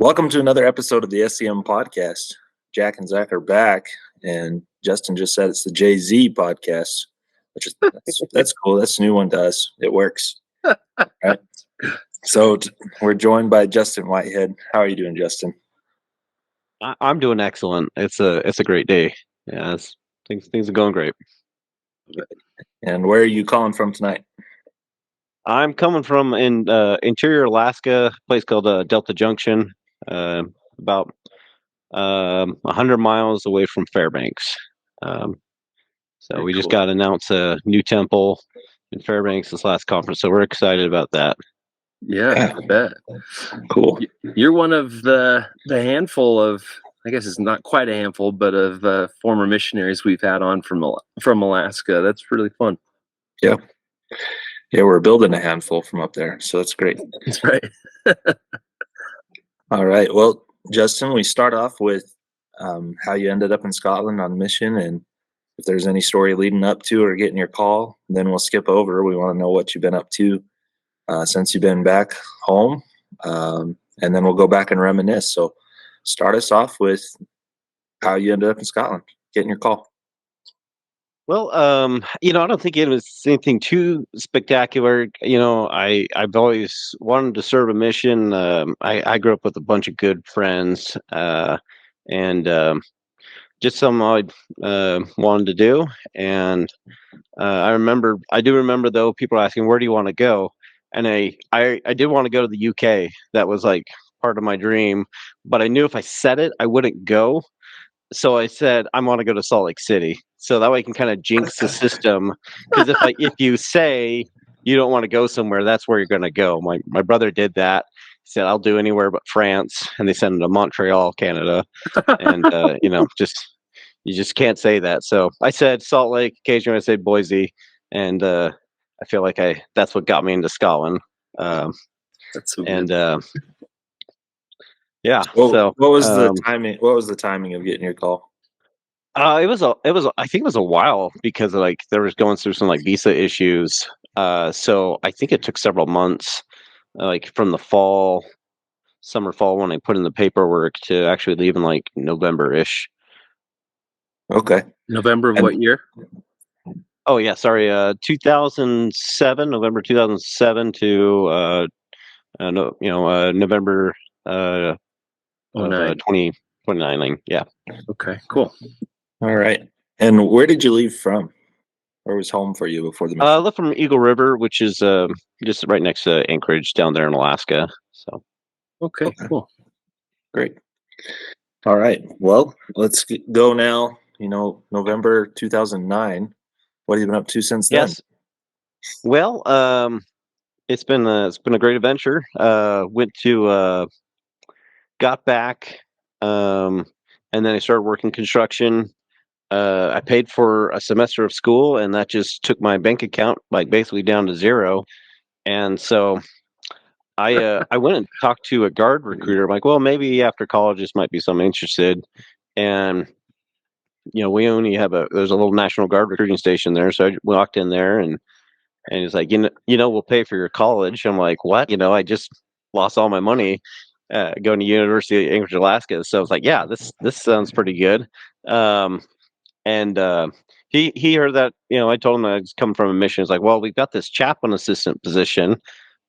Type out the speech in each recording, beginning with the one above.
Welcome to another episode of the S.E.M podcast. Jack and Zach are back, and Justin just said it's the Jay-Z podcast, which is that's cool. That's a new one to us. It works. Right? So we're joined by Justin Whitehead. How are you doing, Justin? I'm doing excellent. It's a great day. Yeah, things are going great. And where are you calling from tonight? I'm coming from in interior Alaska, a place called Delta Junction, about 100 miles away from Fairbanks. Um, so Very we just cool. got announced a new temple in Fairbanks this last conference, so we're excited about that. Yeah, I bet. Cool. You're one of the handful of, I guess it's not quite a handful, but of former missionaries we've had on from Alaska. That's really fun. Yeah. Yeah, we're building a handful from up there, so that's great. That's right. All right. Well, Justin, we start off with how you ended up in Scotland on mission, and if there's any story leading up to or getting your call, then we'll skip over. We want to know what you've been up to since you've been back home, and then we'll go back and reminisce. So, start us off with how you ended up in Scotland, getting your call. Well, I don't think it was anything too spectacular. I've always wanted to serve a mission. I grew up with a bunch of good friends, and just something I wanted to do. And I do remember though, people asking, "Where do you want to go?" And I did want to go to the UK. That was like part of my dream, but I knew if I said it, I wouldn't go. So I said, I want to go to Salt Lake City. So that way I can kind of jinx the system. Because if you say you don't want to go somewhere, that's where you're going to go. My brother did that. He said, I'll do anywhere but France. And they sent him to Montreal, Canada. And, you just can't say that. So I said Salt Lake. Occasionally I say Boise. And I feel like that's what got me into Scotland. That's so good. And yeah. What was the timing? What was the timing of getting your call? I think it was a while because like there was going through some like visa issues. So I think it took several months, like from the summer fall when I put in the paperwork to actually leave in like November-ish. Okay. November of what year? Oh yeah, sorry, 2007, November 2007 to November of 2029. Yeah. Okay, cool. All right. And where did you leave from? Where was home for you before the mission? I left from Eagle River, which is just right next to Anchorage down there in Alaska. So. Okay, cool. Great. All right. Well, let's go now. November 2009. What have you been up to since then? Yes. Well, it's been a great adventure. Got back, and then I started working construction. I paid for a semester of school, and that just took my bank account like basically down to zero. And so I went and talked to a guard recruiter. I'm like, well, maybe after college this might be something interested. And we only have there's a little National Guard recruiting station there, so I walked in there and he's like, we'll pay for your college. I'm like, what? I just lost all my money going to University of Anchorage, Alaska. So I was like, yeah, this sounds pretty good. And he heard that, I told him I was coming from a mission. He's like, well, we've got this chaplain assistant position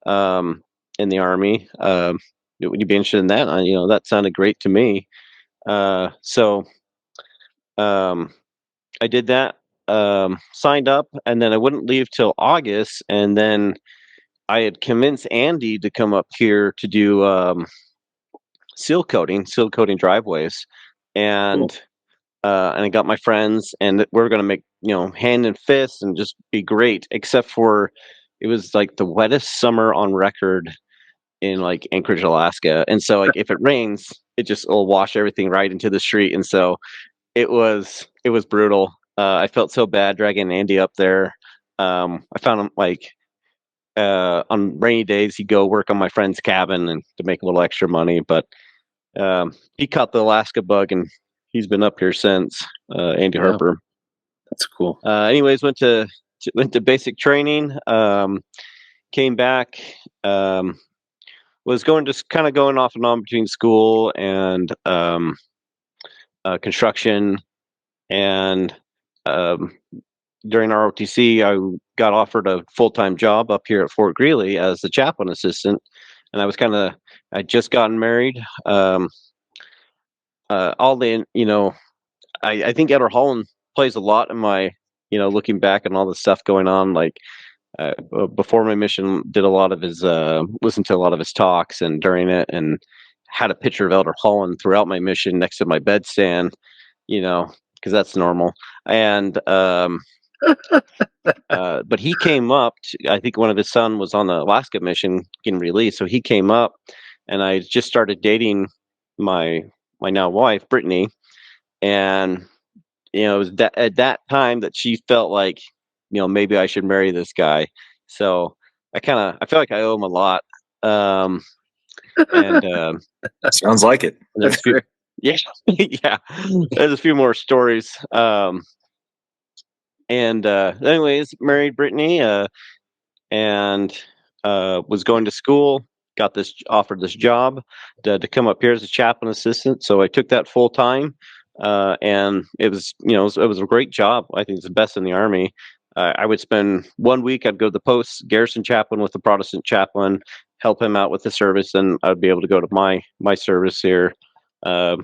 in the Army. Would you be interested in that? That sounded great to me. So I did that, signed up, and then I wouldn't leave till August. And then I had convinced Andy to come up here to do seal coating driveways. And Cool. And I got my friends, and we're going to make, hand and fist and just be great, except for it was like the wettest summer on record in like Anchorage, Alaska. And so like if it rains, it just will wash everything right into the street. And so it was brutal. I felt so bad dragging Andy up there. I found him like on rainy days, he'd go work on my friend's cabin and to make a little extra money. But he caught the Alaska bug, and he's been up here since. Andy Harper. That's cool. Anyways, went to basic training. Came back. was kind of going off and on between school and construction, and during ROTC, I got offered a full-time job up here at Fort Greeley as the chaplain assistant, and I just gotten married. All the I think Edward Holland plays a lot in my looking back and all the stuff going on. Like before my mission, did a lot of his listened to a lot of his talks, and during it, and had a picture of Elder Holland throughout my mission next to my bedstand, because that's normal. And but he came up. I think one of his son was on the Alaska mission getting released, so he came up, and I just started dating my now wife, Brittany, and it was at that time that she felt like maybe I should marry this guy. So I feel like I owe him a lot. And Sounds like it. That's great. yeah, yeah. There's a few more stories. Anyways, married Brittany, and was going to school. Got offered this job to come up here as a chaplain assistant. So I took that full time, and it was it was a great job. I think it's the best in the Army. I would spend 1 week. I'd go to the post, garrison chaplain with the Protestant chaplain, help him out with the service, and I'd be able to go to my service here at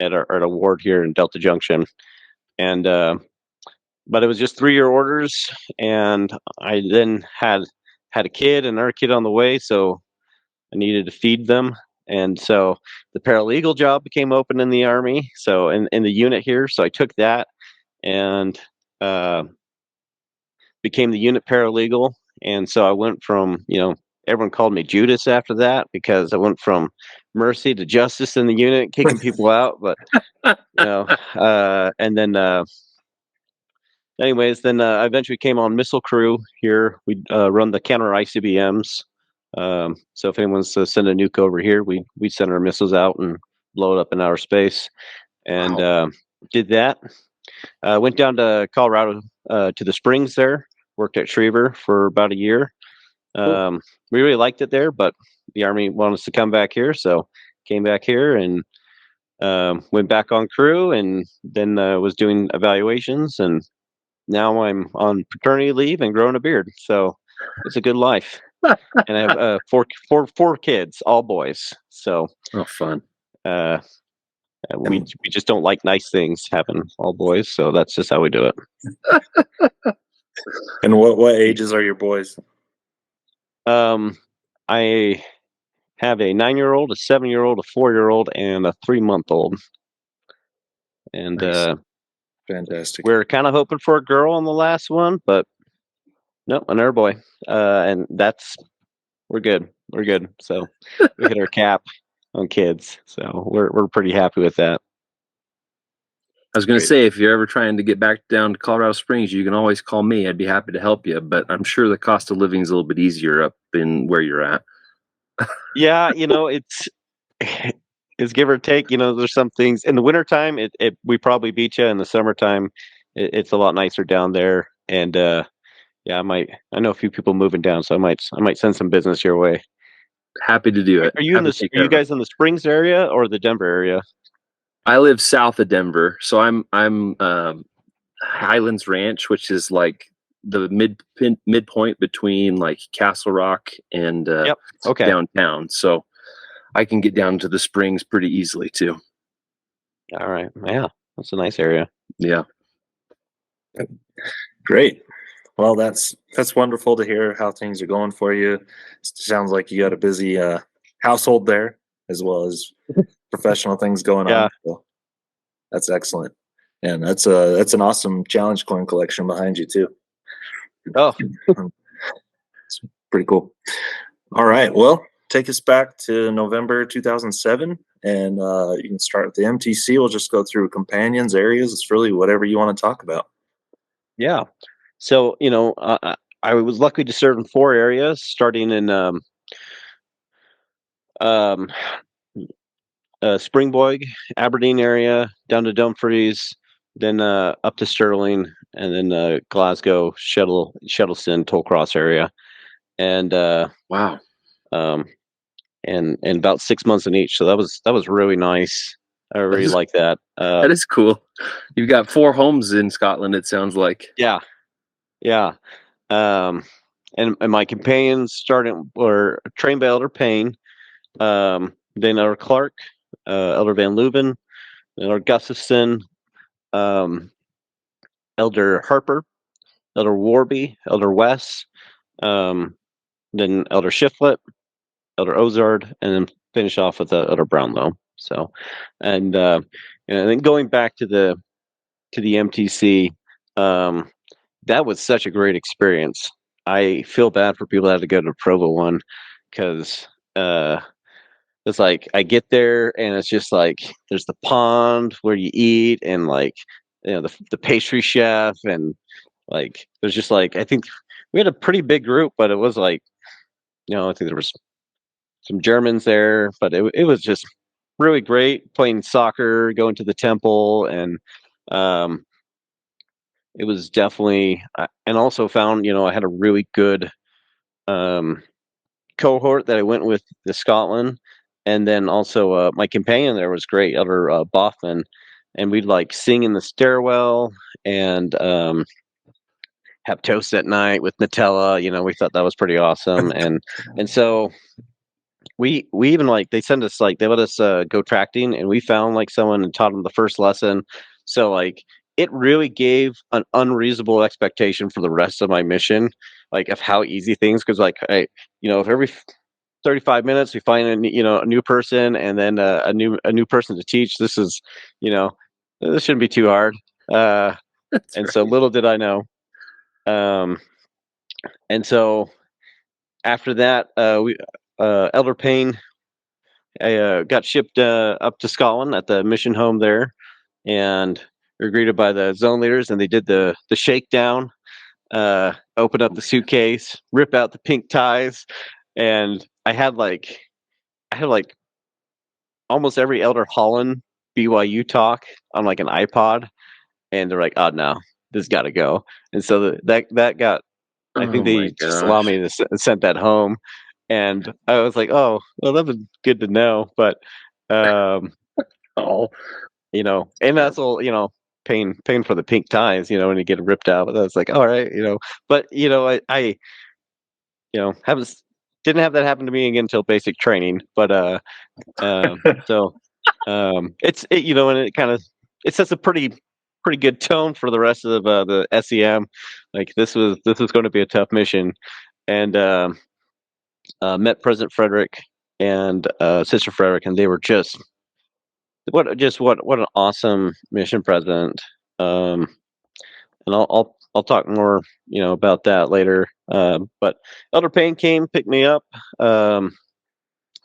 a ward here in Delta Junction. And but it was just 3-year orders, and I then had a kid, another kid on the way, so I needed to feed them. And so the paralegal job became open in the Army, so in the unit here. So I took that and became the unit paralegal. And so I went from, everyone called me Judas after that, because I went from mercy to justice in the unit, kicking people out. But, and then, anyways, then I eventually came on missile crew here. We run the counter ICBMs. So if anyone's to send a nuke over here, we send our missiles out and blow it up in outer space. And did that. Went down to Colorado to the Springs there. Worked at Schriever for about a year. Cool. We really liked it there, but the Army wanted us to come back here, so came back here and went back on crew, and then was doing evaluations, and now I'm on paternity leave and growing a beard. So it's a good life. And I have four kids, all boys. So fun. We just don't like nice things happen, all boys. So that's just how we do it. And what ages are your boys? I have a 9-year-old, a 7-year-old, a 4-year-old, and a 3-month-old. And Nice. Fantastic. We're kind of hoping for a girl on the last one, but no, another boy. And we're good. We're good. So we hit our cap on kids. So we're pretty happy with that. I was going to say, if you're ever trying to get back down to Colorado Springs, you can always call me. I'd be happy to help you. But I'm sure the cost of living is a little bit easier up in where you're at. Yeah, it's give or take. There's some things in the wintertime. We probably beat you. In the summertime, it's a lot nicer down there. And yeah, I know a few people moving down, so I might send some business your way. Happy to do it. Are you guys in the Springs area or the Denver area? I live south of Denver, so I'm Highlands Ranch, which is like the midpoint between like Castle Rock and downtown. So I can get down to the Springs pretty easily too. All right, yeah, that's a nice area. Yeah, great. Well, that's wonderful to hear how things are going for you. It sounds like you got a busy household there, as well as professional things going on. So that's excellent, and that's an awesome challenge coin collection behind you too. Oh, it's pretty cool. All right, well, take us back to November 2007, and you can start with the MTC. We'll just go through companions, areas. It's really whatever you want to talk about. Yeah. So I was lucky to serve in 4 areas, starting in Springboig, Aberdeen area, down to Dumfries, then up to Stirling, and then Glasgow, Shettleston, Tollcross area. And wow. and about 6 months in each. So that was really nice. I really like that. That is cool. You've got 4 homes in Scotland, it sounds like. Yeah, yeah. And my companions were trained by Elder Payne, then Elder Clark, Elder Van Leuven, Elder Gustafson, Elder Harper, Elder Warby, Elder West, then Elder Shiflet, Elder Ozard, and then finish off with Elder Brownlow. So, and then going back to the MTC, that was such a great experience. I feel bad for people that had to go to the Provo one because it's like I get there and it's just like there's the pond where you eat and like the pastry chef and like there's just like I think we had a pretty big group, but it was like I think there was some Germans there, but it was just really great playing soccer, going to the temple, and it was definitely and also found I had a really good cohort that I went with to Scotland, and then also my companion there was great, Elder Boffman, and we'd like sing in the stairwell and have toast at night with Nutella. We thought that was pretty awesome, and so we even like they sent us like they let us go tracting, and we found like someone and taught them the first lesson. So like it really gave an unreasonable expectation for the rest of my mission, like of how easy things. Because like if every 35 minutes we find a new person and then a new person to teach, this is this shouldn't be too hard. And right. So little did I know. And so after that, we Elder Payne got shipped up to Scotland at the mission home there, and we were greeted by the zone leaders, and they did the shakedown, open up the suitcase, rip out the pink ties, and I had like almost every Elder Holland BYU talk on like an iPod, and they're like, "Oh no, this got to go." And so that got. I think they just allowed me to send that home, and I was like, "Oh, well, that was good to know." But, and that's all. Paying for the pink ties. When you get ripped out. But I was like, "All right," But I haven't didn't have that happen to me again until basic training. But so and it kind of it sets a pretty good tone for the rest of the S.E.M. Like this was going to be a tough mission, and met President Frederick and Sister Frederick, and they were just what an awesome mission president. And I'll talk more about that later. But Elder Payne came, picked me up, and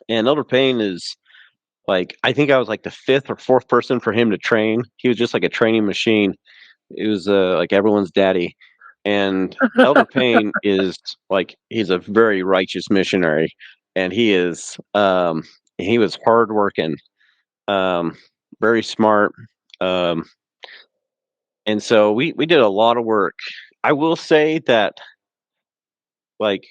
Elder Payne is like I think I was like the 5th or 4th person for him to train. He was just like a training machine. It was like everyone's daddy. And Elder Payne is like he's a very righteous missionary, and he was hardworking, very smart, and so we did a lot of work. I will say that, like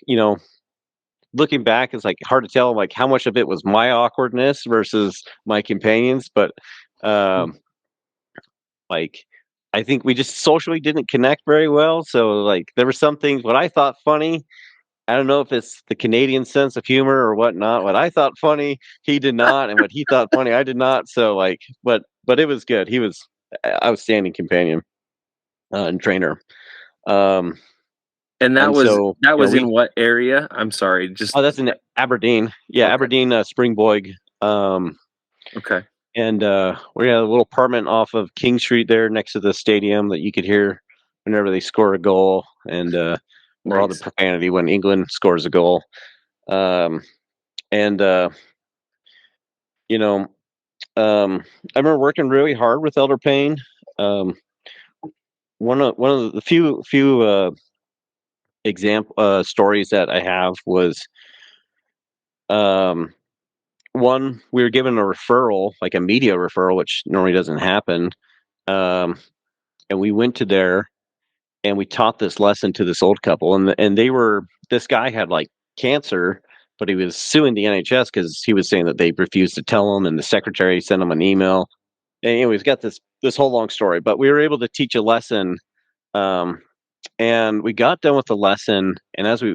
looking back, it's like hard to tell like how much of it was my awkwardness versus my companions, but like I think we just socially didn't connect very well. So like there were some things what I thought funny. I don't know if it's the Canadian sense of humor or whatnot. What I thought funny, he did not, and what he thought funny, I did not. So like, but it was good. He was outstanding companion and trainer. And that was in what area? I'm sorry, that's in Aberdeen. Yeah, okay. Aberdeen, Springboig. Okay. And we had a little apartment off of King Street there next to the stadium that you could hear whenever they score a goal, and nice. All the profanity when England scores a goal. I remember working really hard with Elder Payne. One of the few example stories that I have was one, we were given a referral, like a media referral, which normally doesn't happen. And we went to there and we taught this lesson to this old couple, and this guy had like cancer, but he was suing the NHS because he was saying that they refused to tell him, and the secretary sent him an email. And anyway, he's got this whole long story, but we were able to teach a lesson. And we got done with the lesson, and as I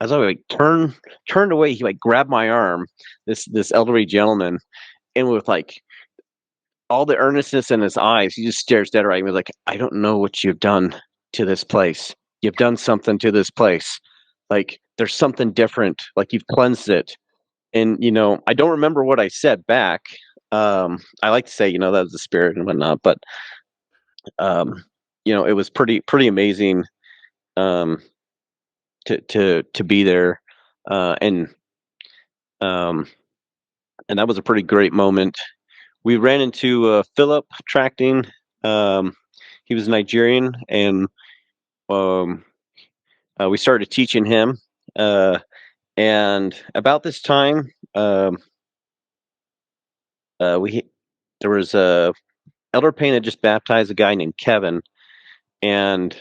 like turned away, he like grabbed my arm, this elderly gentleman, and with like all the earnestness in his eyes, he just stares dead right at me like, I don't know what you've done to this place. You've done something to this place. Like there's something different. Like you've cleansed it. And I don't remember what I said back. I like to say, that was the spirit and whatnot, but it was pretty amazing to be there. And that was a pretty great moment. We ran into Philip Tracting. He was Nigerian, and we started teaching him. And about this time, there was Elder Payne had just baptized a guy named Kevin, and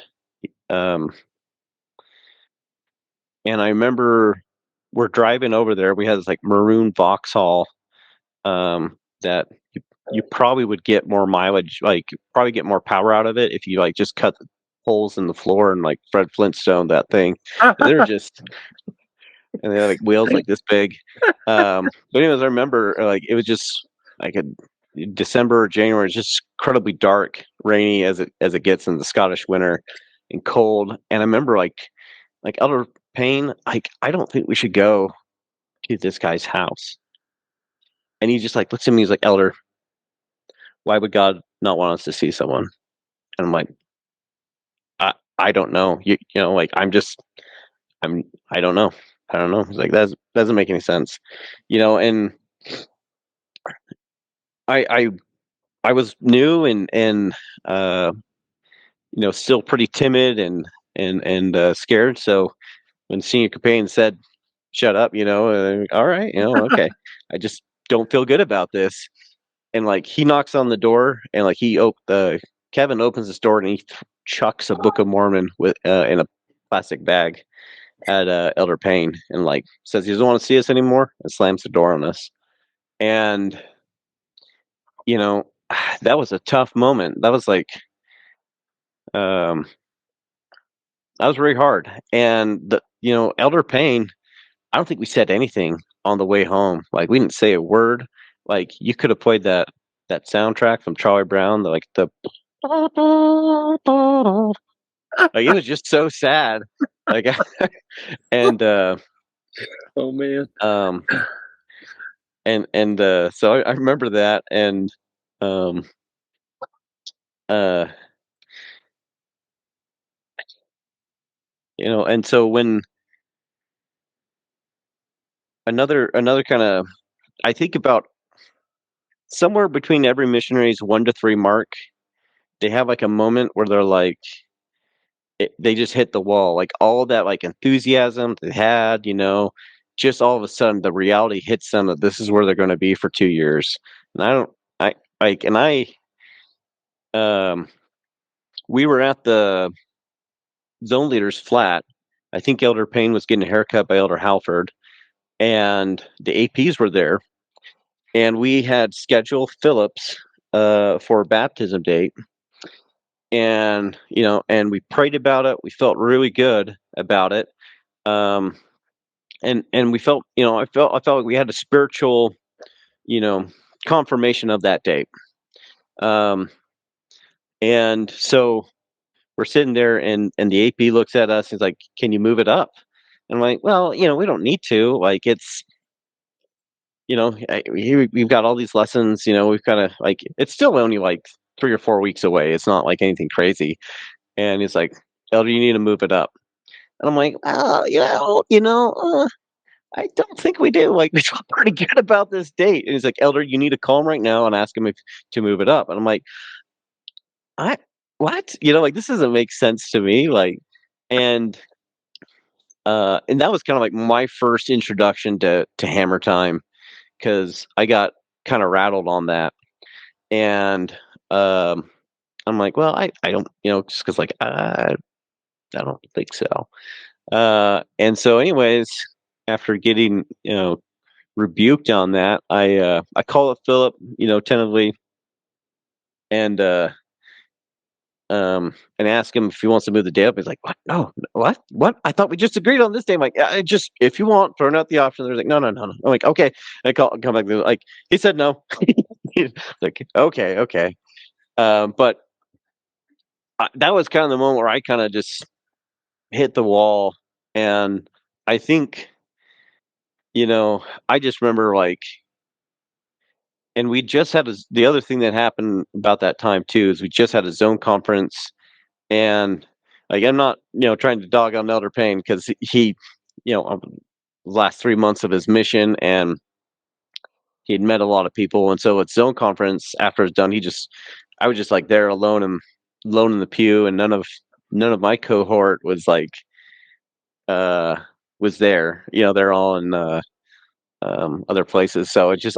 I remember we're driving over there. We had this like maroon Vauxhall that you probably would get more mileage, like probably get more power out of it if you like just cut the holes in the floor and like Fred Flintstone that thing. They're just and they had like wheels like this big. But anyways, I remember like it was just like December or January. It's just incredibly dark, rainy as it gets in the Scottish winter, and cold. And I remember like Elder Payne, like I don't think we should go to this guy's house. And he just like looks at me. He's like, Elder, why would God not want us to see someone? And I'm like, I don't know. Like I don't know. I don't know. It's like that doesn't make any sense, and I was new and still pretty timid and scared. So when Senior Companion said, "Shut up," all right, okay, I just don't feel good about this. And like he knocks on the door, and like Kevin opens this door and he chucks a Book of Mormon with in a plastic bag at Elder Payne, and like says he doesn't want to see us anymore, and slams the door on us. And that was a tough moment. That was like that was very hard. And Elder Payne, I don't think we said anything on the way home. Like we didn't say a word. Like you could have played that soundtrack from Charlie Brown, like like it was just so sad. Like and oh man. And so I remember that, and and so when another kind of, I think about somewhere between every missionary's 1 to 3 mark, they have like a moment where they're like, they just hit the wall, like all of that like enthusiasm they had, just all of a sudden the reality hits them that this is where they're going to be for 2 years. And we were at the zone leader's flat. I think Elder Payne was getting a haircut by Elder Halford, and the APs were there, and we had scheduled Phillips for a baptism date. And and we prayed about it. We felt really good about it, and we felt, I felt like we had a spiritual, confirmation of that date. And so we're sitting there, and the AP looks at us and is like, "Can you move it up?" And I'm like, "Well, we don't need to. Like, it's, we've got all these lessons. We've got to like, it's still only like 3 or 4 weeks away. It's not like anything crazy." And he's like, "Elder, you need to move it up." And I'm like, "Oh, I don't think we do. Like, we feel pretty good about this date." And he's like, "Elder, you need to call him right now and ask him to move it up." And I'm like, what? Like this doesn't make sense to me. Like, and that was kind of like my first introduction to Hammer Time, because I got kind of rattled on that. And I'm like, well, I don't, just because like I don't think so. And so anyways, after getting, rebuked on that, I call up Philip, tentatively, and and ask him if he wants to move the day up. He's like, "What? No, what? What? I thought we just agreed on this day." I'm like, "I just if you want, throwing out the option." They're like, "No, no, no, no." I'm like, "Okay." Come back. They're like, he said no. He's like, "Okay, okay." But that was kind of the moment where I kind of just hit the wall, and I think, I just remember like, and we just had the other thing that happened about that time too is we just had a zone conference. And like, I'm not, trying to dog on Elder Payne because he, last 3 months of his mission, and he'd met a lot of people. And so at zone conference, after it's done, I was just like there alone in the pew, and none of my cohort was like, was there. They're all in other places. So I just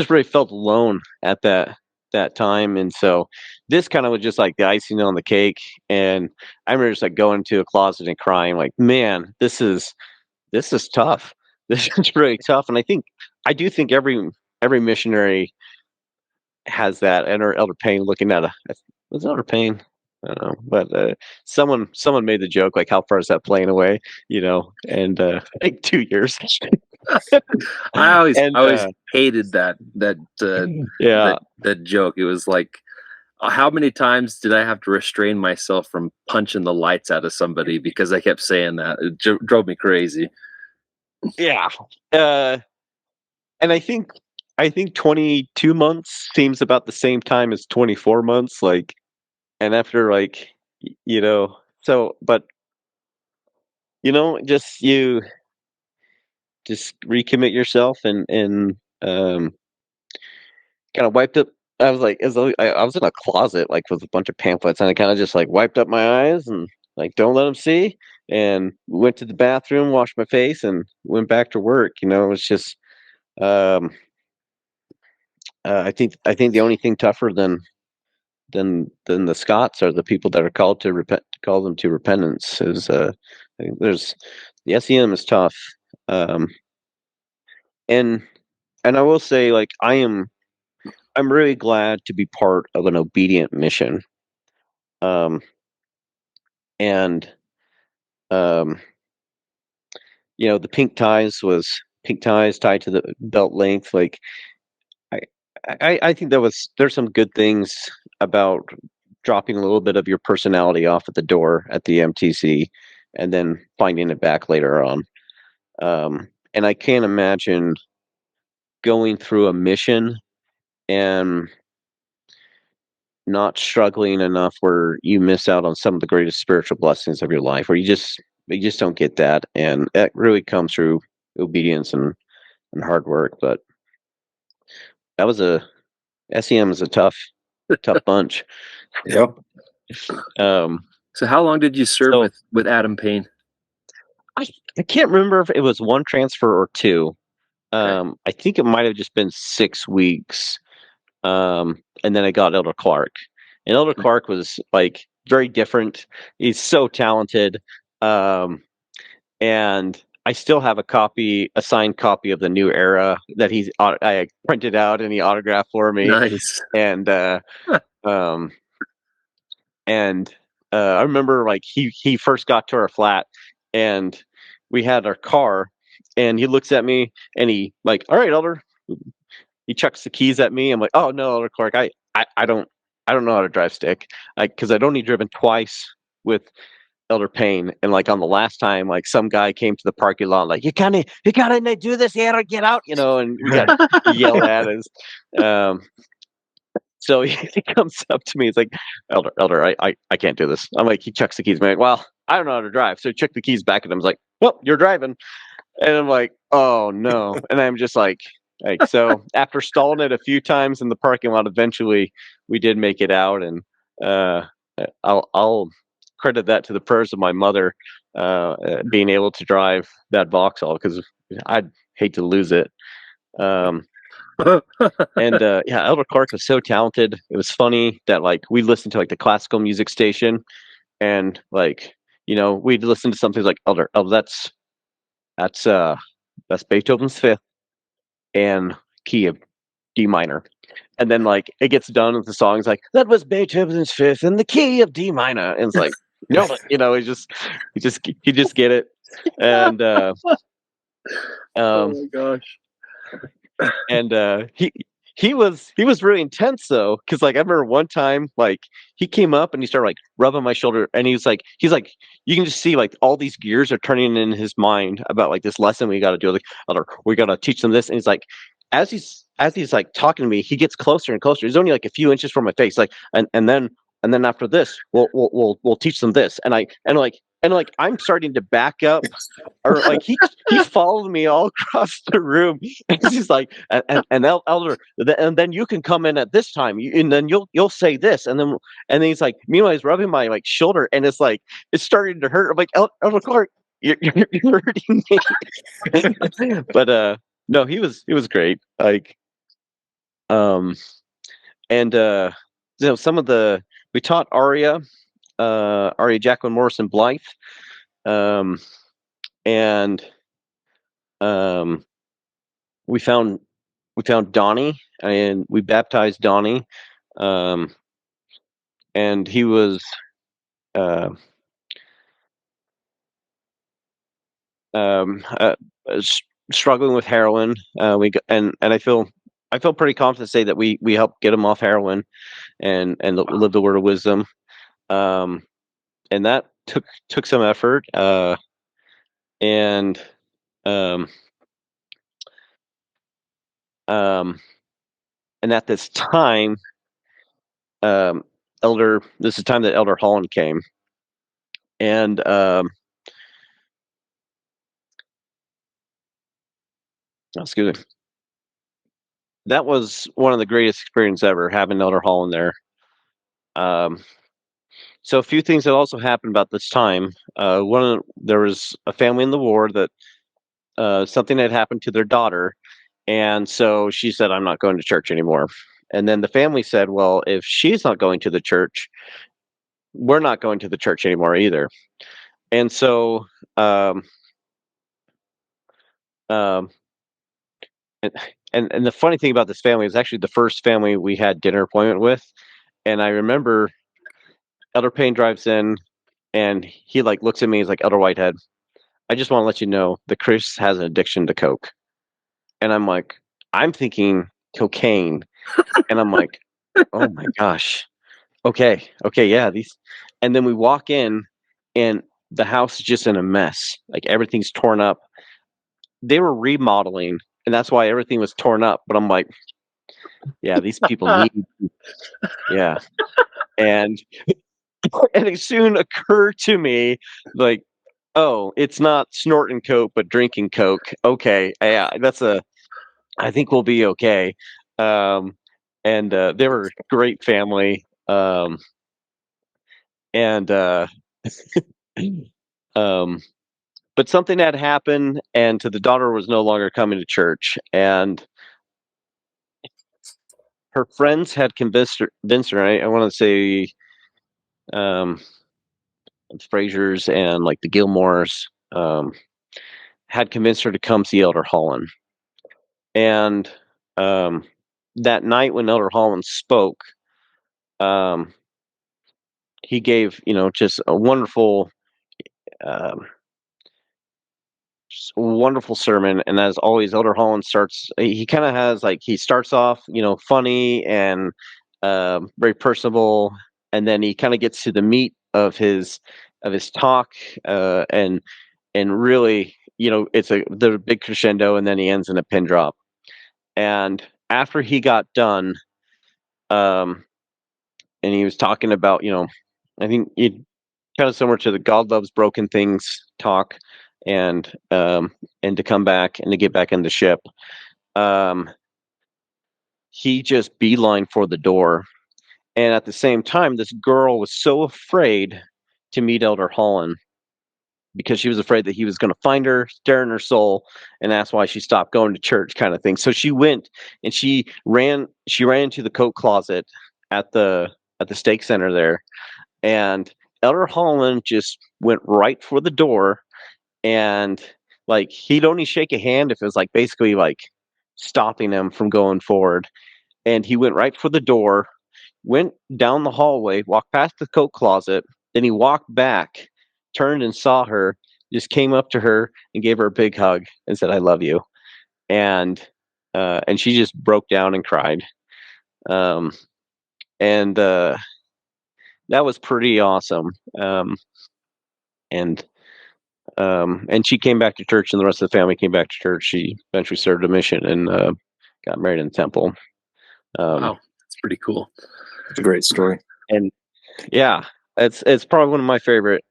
really felt alone at that time. And so this kind of was just like the icing on the cake. And I remember just like going to a closet and crying, like, man, this is tough. This is really tough. And I do think every missionary has that. And or Elder Payne looking at was Elder Payne? I don't know, but someone made the joke like, how far is that plane away? And like 2 years. I And always hated that yeah, that joke. It was like, how many times did I have to restrain myself from punching the lights out of somebody because I kept saying that? It drove me crazy. yeah. And I think 22 months seems about the same time as 24 months. Like, and after like, so, but just just recommit yourself, and kind of wiped up. I was like, I was in a closet like with a bunch of pamphlets, and I kind of just like wiped up my eyes and like, don't let them see, and went to the bathroom, washed my face, and went back to work. It was just, um, I think the only thing tougher than the Scots are the people that are called to repent, call them to repentance. I think there's the S.E.M is tough, um, and I will say, like, I'm really glad to be part of an obedient mission. Um, and um, the pink ties tied to the belt length. Like, I, I think there's some good things about dropping a little bit of your personality off at the door at the MTC, and then finding it back later on. And I can't imagine going through a mission and not struggling enough where you miss out on some of the greatest spiritual blessings of your life, where you just don't get that, and that really comes through obedience and hard work. But that was a SEM is a tough bunch. Yep. So how long did you serve with Adam Payne? I can't remember if it was one transfer or two. Okay. I think it might have just been 6 weeks. And then I got Elder Clark. And Elder Clark was like very different. He's so talented. And I still have a signed copy of the New Era that I printed out and he autographed for me. Nice. And I remember like he first got to our flat, and we had our car, and he looks at me and he like, all right, Elder. He chucks the keys at me. I'm like, oh no, Elder Clark, I don't know how to drive stick, because I'd only driven twice with Elder Payne, and like on the last time, like some guy came to the parking lot, like, you gotta do this, you gotta get out, and we got yelled at us. So he comes up to me, he's like, Elder, I can't do this. I'm like, he chucks the keys. I'm like, well, I don't know how to drive. So he chucked the keys back at him. I was like, well, you're driving. And I'm like, oh no. And I'm just like, so after stalling it a few times in the parking lot, eventually we did make it out. And I'll credit that to the prayers of my mother, being able to drive that Vauxhall, because I'd hate to lose it. And yeah, Elder Clark was so talented. It was funny that like we listened to like the classical music station, and like, we'd listen to something like, Elder, that's That's Beethoven's Fifth and key of D minor. And then like it gets done with the song. It's like that was Beethoven's Fifth in the key of D minor, and it's like no, he just get it, and Oh my gosh. and he was really intense though, because like I remember one time like he came up and he started like rubbing my shoulder, and he's like you can just see like all these gears are turning in his mind about like this lesson we got to do, like we got to teach them this, and he's like as he's like talking to me, he gets closer and closer. He's only like a few inches from my face, like and then after this we'll teach them this, and like I'm starting to back up, or like he followed me all across the room, and he's like, elder, and then you can come in at this time, and then you'll say this, and then he's like, meanwhile he's rubbing my like shoulder, and it's like it's starting to hurt. I'm like, Elder Clark, you're hurting me. But no, he was great. Like, and some of the we taught Aria Jacqueline Morrison Blythe, um, and we found Donnie, and we baptized Donnie, and he was uh, um, uh, struggling with heroin. And I feel pretty confident to say that we helped get him off heroin and live the word of wisdom. And that took some effort. And um, and at this time, this is the time that Elder Holland came, and excuse me. That was one of the greatest experiences ever, having Elder Holland there. So a few things that also happened about this time. There was a family in the war that something had happened to their daughter, and so she said, "I'm not going to church anymore." And then the family said, "Well, if she's not going to the church, we're not going to the church anymore either." And so, um, um, and the funny thing about this family is actually the first family we had dinner appointment with. And I remember Elder Payne drives in, and he like looks at me. He's like, "Elder Whitehead, I just want to let you know that Chris has an addiction to coke." And I'm like, I'm thinking cocaine, and I'm like, oh my gosh, okay, yeah, these. And then we walk in, and the house is just in a mess. Like everything's torn up. They were remodeling, and that's why everything was torn up. But I'm like, yeah, these people need, yeah. And it soon occurred to me, like, oh, it's not snorting coke, but drinking coke. Okay, yeah, I think we'll be okay. And they were a great family. And but something had happened, and to the daughter was no longer coming to church, and her friends had convinced her. I want to say, Frasers and like the Gilmores, had convinced her to come see Elder Holland. And that night when Elder Holland spoke, he gave just a wonderful um, wonderful sermon. And as always, Elder Holland he kind of has like, he starts off funny and very personable, and then he kind of gets to the meat of his talk, and really it's the big crescendo, and then he ends in a pin drop. And after he got done, and he was talking about I think it kind of similar to the God loves broken things talk, and to come back and to get back in the ship. He just beeline for the door, and at the same time, this girl was so afraid to meet Elder Holland because she was afraid that he was going to find her, stare in her soul, and that's why she stopped going to church, kind of thing. So she went and she ran into the coat closet at the stake center there, and Elder Holland just went right for the door, and like he'd only shake a hand if it was like basically like stopping him from going forward. And he went right for the door, went down the hallway, walked past the coat closet, then he walked back, turned and saw her, just came up to her and gave her a big hug and said, "I love you." And she just broke down and cried. Um, and that was pretty awesome. And she came back to church, and the rest of the family came back to church. She eventually served a mission and got married in the temple. Wow, that's pretty cool. It's a great story. And yeah, it's probably one of my favorite.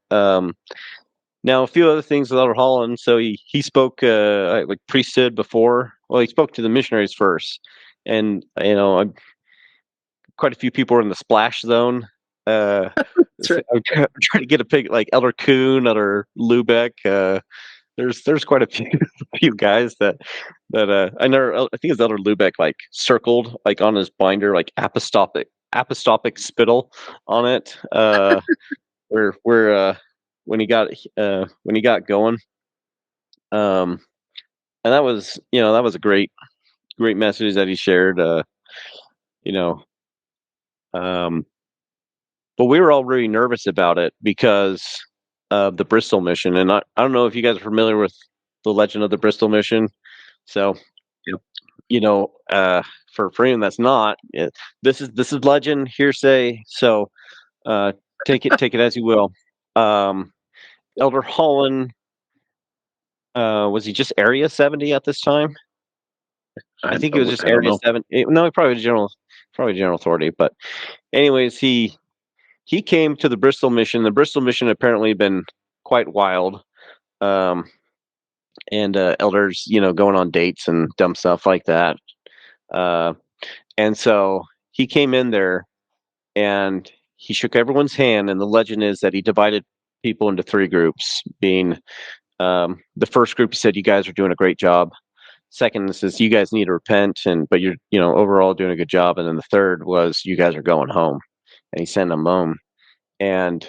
Now a few other things with Elder Holland. So he spoke like priesthood before. Well, he spoke to the missionaries first, and quite a few people were in the splash zone. Right. I'm trying to get a pic like Elder Kuhn, Elder Lubeck. There's quite a few guys that I know. I think it's Elder Lubeck like circled like on his binder like apostolic spittle on it. Where when he got going. And that was a great message that he shared. But we were all really nervous about it because of the Bristol mission. And I don't know if you guys are familiar with the legend of the Bristol mission. So, yep. For anyone that's not, this is legend, hearsay. So take it as you will. Elder Holland, was he just Area 70 at this time? I think it was just Area 70. No, probably general authority. But anyways, he came to the Bristol mission. The Bristol mission apparently had been quite wild. And elders, going on dates and dumb stuff like that. And so he came in there and he shook everyone's hand. And the legend is that he divided people into 3 groups, being the first group, he said, "You guys are doing a great job." Second, says, "You guys need to repent, but you're, overall doing a good job." And then the third was, "You guys are going home." And he sent them home. And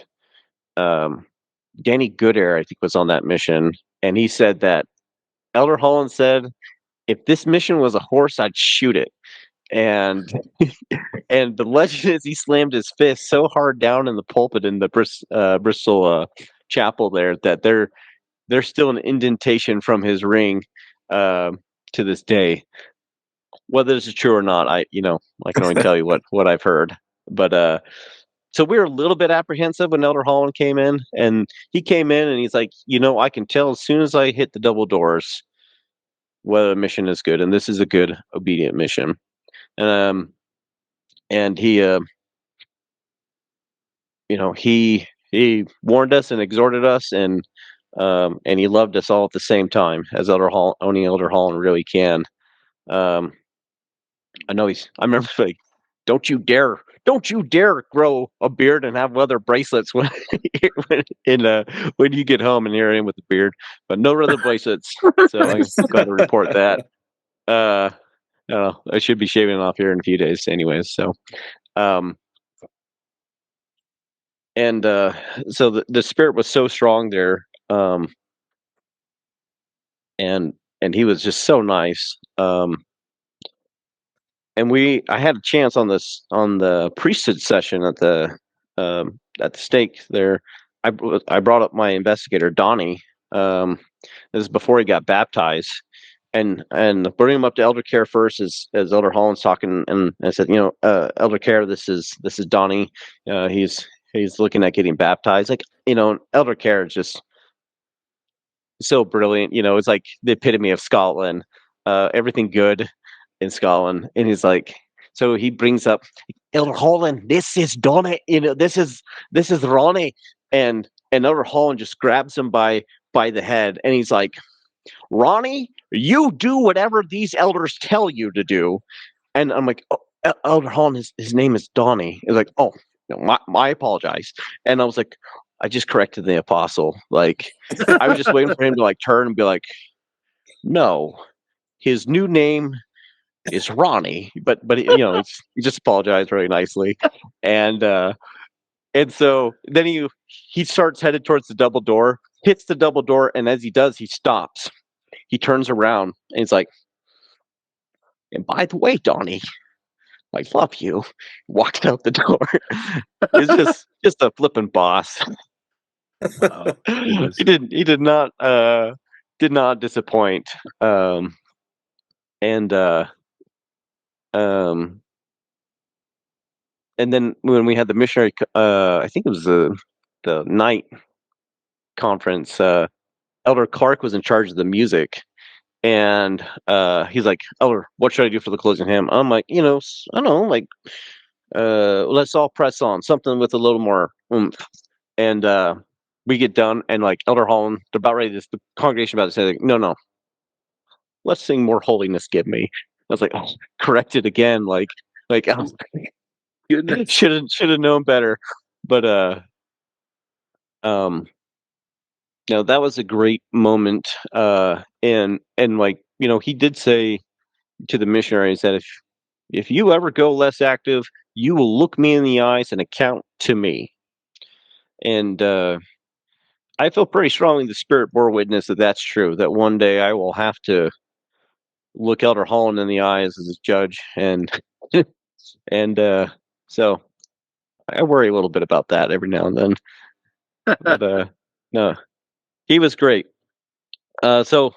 Danny Goodair, I think, was on that mission. And he said that Elder Holland said, "If this mission was a horse, I'd shoot it." And and the legend is he slammed his fist so hard down in the pulpit in the Bristol chapel there that there's still an indentation from his ring to this day. Whether this is true or not, I can only tell you what I've heard. But so we were a little bit apprehensive when Elder Holland came in, and he came in and he's like, I can tell as soon as I hit the double doors whether the mission is good, and this is a good, obedient mission. And he he warned us and exhorted us, and he loved us all at the same time, as only Elder Holland really can. I remember like, don't you dare grow a beard and have leather bracelets when you get home and hear him with the beard, but no leather bracelets. So I'm glad to report that. I should be shaving off here in a few days anyways. So, and so the spirit was so strong there. And he was just so nice. And I had a chance on the priesthood session at the stake there. I brought up my investigator Donnie. This is before he got baptized, and bringing him up to elder care first as Elder Holland's talking, and I said, Elder care, this is Donnie. He's looking at getting baptized. Like, elder care is just so brilliant. It's like the epitome of Scotland. Everything good in Scotland. And he's like, so he brings up Elder Holland, this is Donnie, this is Ronnie. And Elder Holland just grabs him by the head, and he's like, "Ronnie, you do whatever these elders tell you to do." And I'm like, "Oh, Elder Holland, his name is Donnie." He's like, "Oh, I apologize." And I was like, I just corrected the apostle. Like, I was just waiting for him to like turn and be like, "No, his new name is Ronnie." But he just apologized very nicely. And so then he starts headed towards the double door, hits the double door, and as he does, he stops. he turns around and he's like, and by the way, Donnie, I love you. Walks out the door. It's just a flippin' boss. Wow. He did not disappoint. And then when we had the missionary, I think it was the night conference, Elder Clark was in charge of the music, and he's like, Elder, what should I do for the closing hymn? I'm like, I don't know, like, let's all press on, something with a little more oomph. And we get done, and like Elder Holland, they're about ready, the congregation about to say, like, no, let's sing More Holiness Give Me. I was like, oh, corrected again, like I was should have known better. But that was a great moment. And like, he did say to the missionaries that if you ever go less active, you will look me in the eyes and account to me. And I feel pretty strongly the Spirit bore witness that that's true, that one day I will have to look Elder Holland in the eyes as his judge. And so I worry a little bit about that every now and then. But no, he was great. So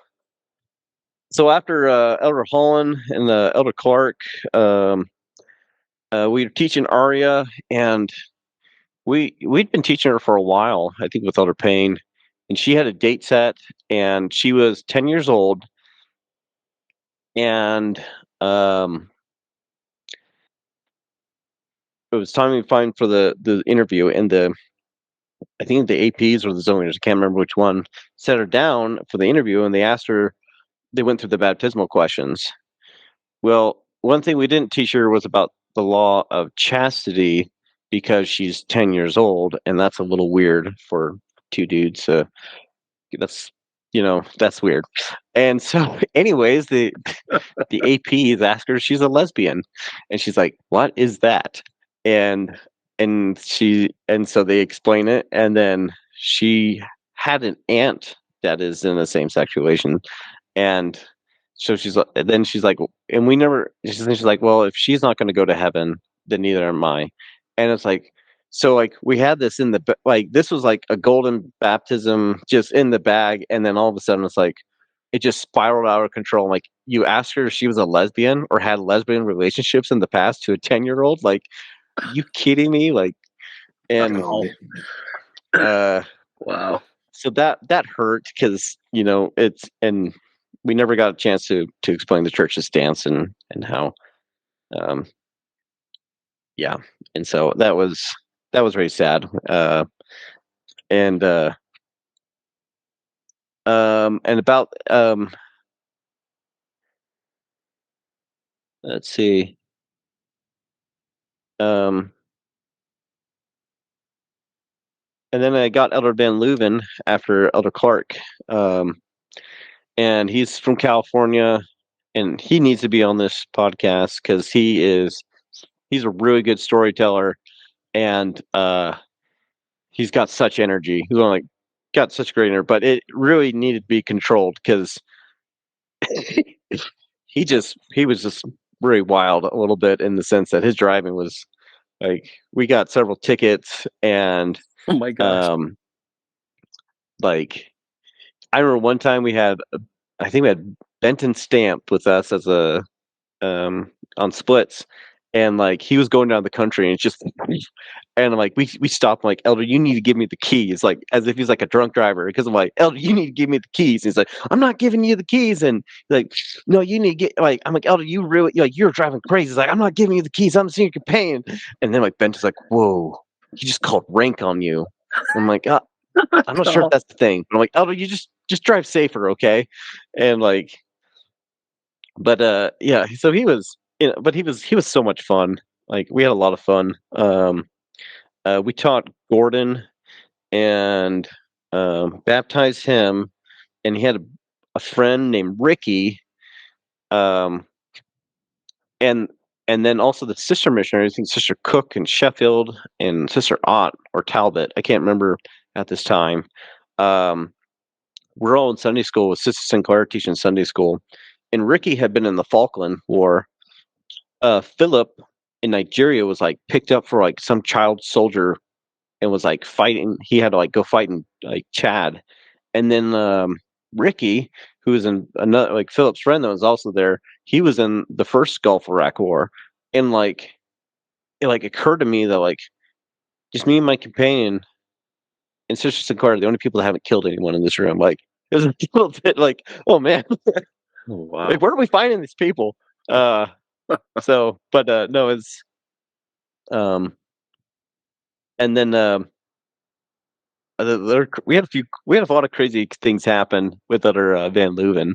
after Elder Holland and Elder Clark, we were teaching Aria, and we'd been teaching her for a while, I think, with Elder Payne, and she had a date set, and she was 10 years old, and it was time to find for the interview, and I think the APs or the zoners, I can't remember which one, set her down for the interview, and they asked her. They went through the baptismal questions. Well, one thing we didn't teach her was about the law of chastity, because she's 10 years old, and that's a little weird for two dudes. That's weird. And so, anyways, the APs ask her if she's a lesbian, and she's like, "What is that?" And so they explain it, and then she had an aunt that is in a same-sex relation, and so she's like, and we never. She's like, well, if she's not going to go to heaven, then neither am I. And it's like, so like we had this in the this was like a golden baptism just in the bag, and then all of a sudden it's like it just spiraled out of control. Like, you asked her if she was a lesbian or had lesbian relationships in the past to a 10-year-old. Like, you kidding me? Like, and wow. So that hurt, because it's, and we never got a chance to explain the church's stance and how, yeah, and so that was very sad. And about let's see, and then I got Elder Van Leuven after Elder Clark, and he's from California, and he needs to be on this podcast because he's a really good storyteller, and he's got such energy. He's only got such great energy, but it really needed to be controlled, because he was just really wild a little bit, in the sense that his driving was like, we got several tickets, and oh my gosh, like, I remember one time I think we had Benton Stamp with us as a on splits, and like he was going down the country, and it's just, and like we stopped, like, Elder, you need to give me the keys, like, as if he's like a drunk driver, because I'm like, Elder, you need to give me the keys. And he's like, I'm not giving you the keys. And he's like, no, you need to get, like, I'm like, Elder, you really, like, you're driving crazy. He's like, I'm not giving you the keys, I'm seeing your companion. And then like Benton's like, whoa, he just called rank on you. I'm like, I'm not sure if that's the thing, but I'm like, Elder, you just drive safer, okay? And like, but yeah, so he was, but he was so much fun. Like, we had a lot of fun. We taught Gordon and baptized him, and he had a friend named Ricky, and then also the sister missionaries, I think Sister Cook in Sheffield and Sister Ott or Talbot, I can't remember at this time. we're all in Sunday school with Sister Sinclair teaching Sunday school, and Ricky had been in the Falkland War. Philip in Nigeria was like picked up for like some child soldier and was like fighting. He had to like go fight in like Chad, and then Ricky, who was in another like Philip's friend that was also there, he was in the first Gulf Iraq War, and like it like occurred to me that like just me and my companion and Sister Sinclair are the only people that haven't killed anyone in this room. Like it was a little bit like, oh man, Oh, wow. like where are we finding these people? So, but no, it's and then we had a lot of crazy things happen with other Van Leuven,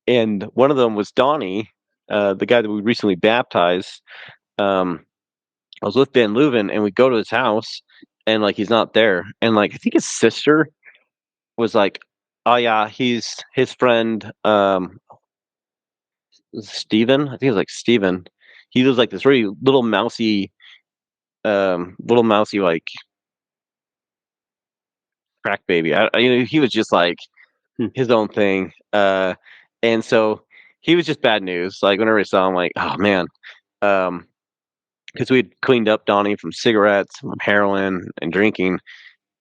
and one of them was Donnie, the guy that we recently baptized. I was with Van Leuven, and we go to his house, and like he's not there, and like I think his sister was like, "Oh yeah, he's his friend, Steven." I think it was like Steven. He was like this really little mousy like crack baby. He was just like his own thing, and so he was just bad news. Like whenever I saw him, like, oh man, because we had cleaned up Donnie from cigarettes, from heroin, and drinking,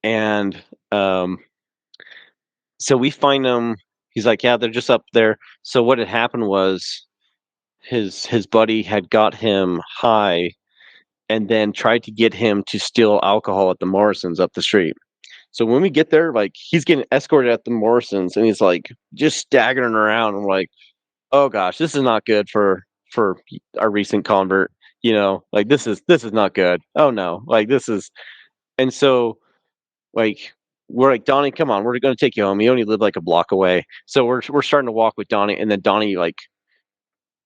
and so we find him. He's like, yeah, they're just up there. So what had happened was his buddy had got him high, and then tried to get him to steal alcohol at the Morrisons up the street. So when we get there, like he's getting escorted at the Morrisons, and he's like just staggering around. And we're like, oh gosh, this is not good for our recent convert. Like this is not good. Oh no, like this is. And so like we're like, Donnie, come on, we're going to take you home. You only live like a block away. So we're starting to walk with Donnie, and then Donnie like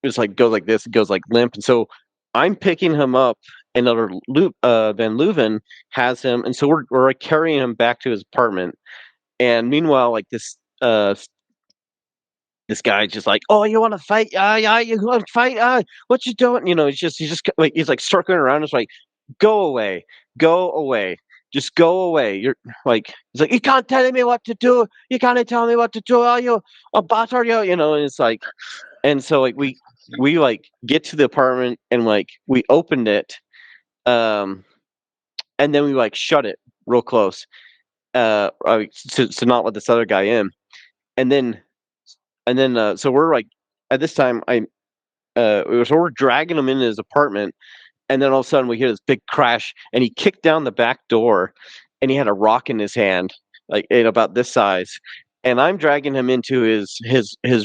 just like goes like this, goes like limp, and so I'm picking him up. Another Van Leuven has him, and so we're like carrying him back to his apartment. And meanwhile, like this guy just like, oh, you want to fight? Yeah, you want to fight? What you doing? He's like circling around. It's like, go away, just go away. You're like, he's like, you can't tell me what to do. You can't tell me what to do. Are you a bastard? And it's like, and so like we like get to the apartment, and like we opened it, and then we like shut it real close, to not let this other guy in, and then so we're like, at this time so we're dragging him into his apartment, and then all of a sudden we hear this big crash, and he kicked down the back door, and he had a rock in his hand, like about this size, and I'm dragging him into his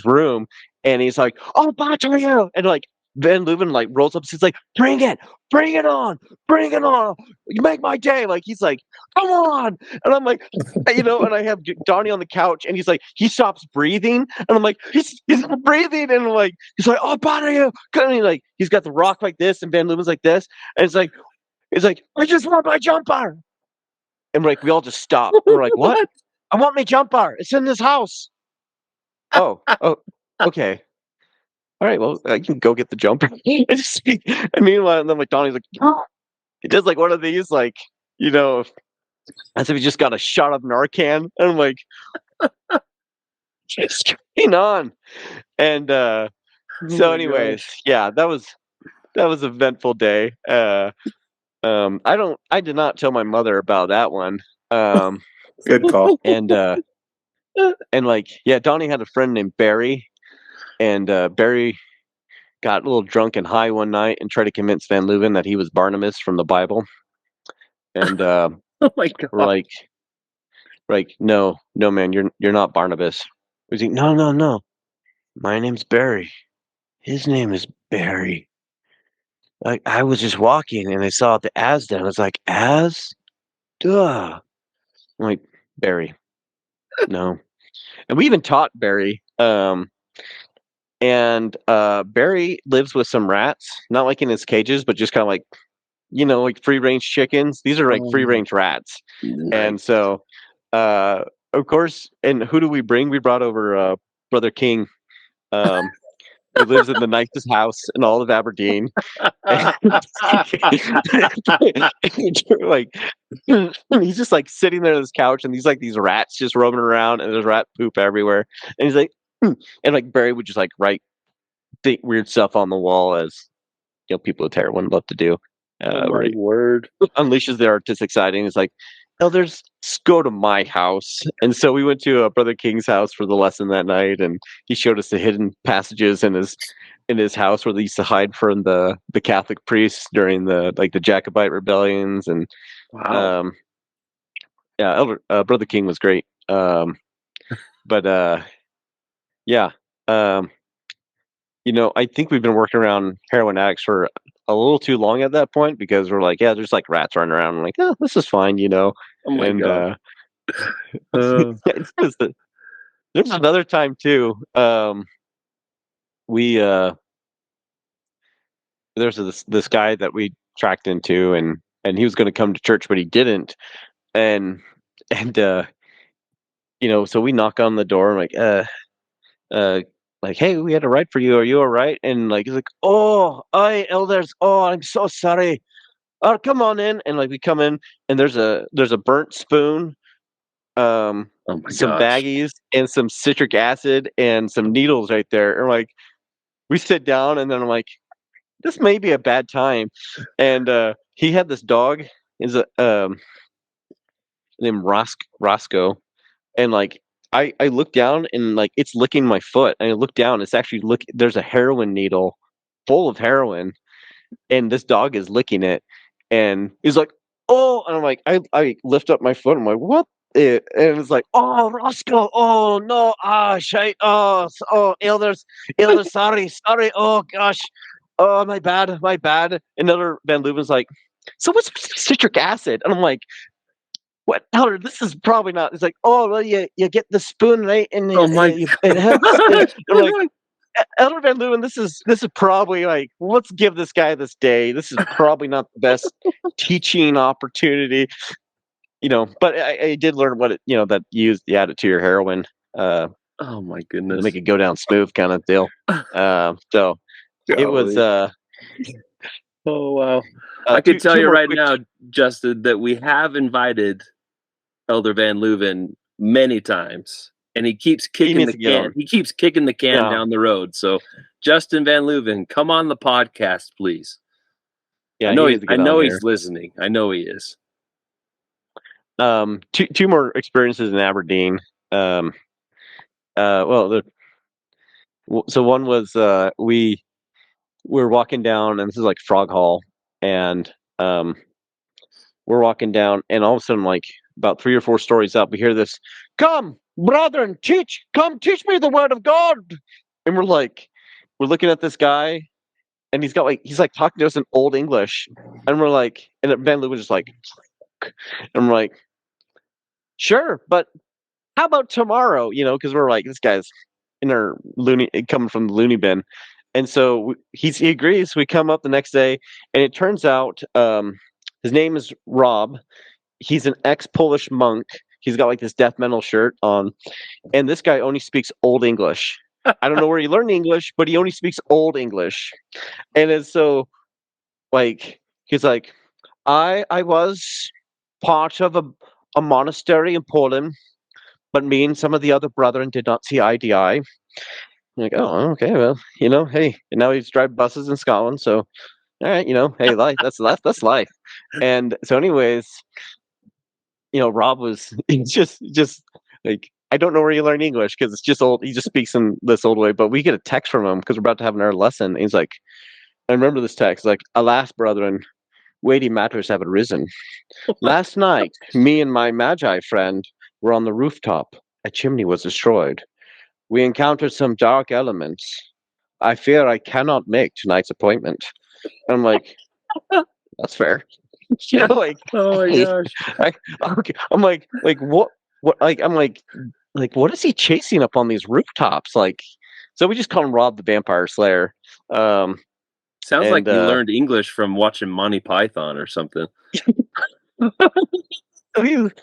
room, and he's like, "Oh, bother you!" And like Van Leuven like rolls up, he's like, bring it on, you make my day." Like he's like, "Come on!" And I'm like, and I have Donnie on the couch, and he's like, he stops breathing, and I'm like, he's not breathing, and I'm like, he's like, "Oh, bother you!" And like he's got the rock like this, and Van Leuven's like this, and it's like, "I just want my jumper," and like we all just stop, and we're like, "What?" "I want my jumper. It's in this house." Oh, okay. All right, well, I can go get the jumper. And meanwhile, and then like Donnie's like, he does like one of these, like, as if he just got a shot of Narcan. And I'm like, just going on. And so anyways, yeah, that was an eventful day. I did not tell my mother about that one. Good call. And like, yeah, Donnie had a friend named Barry, and Barry got a little drunk and high one night and tried to convince Van Leuven that he was Barnabas from the Bible. And oh my God. we're like, no, man, you're not Barnabas. He's like, no, my name's Barry. His name is Barry. Like I was just walking and I saw the Asda. I was like, Duh. I'm like, Barry, no. And we even taught Barry. And Barry lives with some rats, not like in his cages, but just kind of like, like free range chickens. These are like free range rats. Nice. And so, of course, and who do we bring? We brought over Brother King. who lives in the nicest house in all of Aberdeen. And like he's just like sitting there on his couch, and these rats just roaming around, and there's rat poop everywhere. And he's like, and like Barry would just like write weird stuff on the wall, as people with heroin love to do. Oh my Right. word! Unleashes their artistic side, and he's like, elders, go to my house. And so we went to Brother King's house for the lesson that night, and he showed us the hidden passages in his house where they used to hide from the Catholic priests during the Jacobite rebellions. And Wow. yeah, Brother King was great. But yeah, I think we've been working around heroin addicts for a little too long at that point, because we're like, yeah, there's like rats running around. I'm like, oh, this is fine, Oh my god. It's just there's another time too. We there's this guy that we tracked into, and he was going to come to church, but he didn't. And so we knock on the door. I'm like, hey, we had a ride for you. Are you all right? And like, he's like, oh, hi, elders. Oh, I'm so sorry. Oh, come on in. And like, we come in, and there's a burnt spoon, Oh my some gosh. baggies, and some citric acid, and some needles right there. And like, we sit down, and then I'm like, this may be a bad time. And he had this dog, is named Roscoe. And like, I look down, and like, it's licking my foot, and I look down, it's actually there's a heroin needle full of heroin, and this dog is licking it, and he's like, oh. And I'm like, I lift up my foot, I'm like, what? And it's like, oh, Roscoe, oh no, shite, oh, elders, sorry, oh gosh, oh, my bad. Another Van Leuven's like, so what's citric acid? And I'm like, what, Elder? This is probably not. It's like, oh well, you get the spoon, right, and Oh my it has this. I'm like, Elder Van Leeuwen, this is probably like, let's give this guy this day. This is probably not the best teaching opportunity, But I did learn what that you add it to your heroin, Oh my to goodness. make it go down smooth, kind of deal. So it was. Oh wow! I could tell you right now, Justin, that we have invited Elder Van Leuven many times, and he keeps kicking the can. He keeps kicking the can down the road. So, Justin Van Leuven, come on the podcast, please. Yeah, I know he's listening. I know he is. Two more experiences in Aberdeen. So one was we're walking down, and this is like Frog Hall, and we're walking down, and all of a sudden, like about 3 or 4 stories up, we hear this, "Come, brethren, teach me the word of God." And we're looking at this guy, and he's like talking to us in Old English, and we're like, and Van Leu was just like, and we're like, sure, but how about tomorrow? Because we're like, this guy's coming from the loony bin. And so he agrees. We come up the next day, and it turns out his name is Rob. He's an ex-Polish monk. He's got like this death metal shirt on, and this guy only speaks Old English. I don't know where he learned English, but he only speaks Old English. And it's so like, he's like, I was part of a monastery in Poland, but me and some of the other brethren did not see eye to eye. I'm like, oh, okay, well, hey, and now he's driving buses in Scotland, so all right, hey, life, that's life. And so anyways, Rob was just like, I don't know where you learn English, because it's just old. He just speaks in this old way. But we get a text from him because we're about to have another lesson. And he's like, I remember this text, like, alas, brethren, weighty matters have arisen. Last night, me and my Magi friend were on the rooftop. A chimney was destroyed. We encountered some dark elements. I fear I cannot make tonight's appointment. And I'm like, that's fair. Like, oh my gosh. Okay. I'm like, what, I'm like, what is he chasing up on these rooftops? Like, so we just call him Rob the Vampire Slayer. Sounds like you learned English from watching Monty Python or something.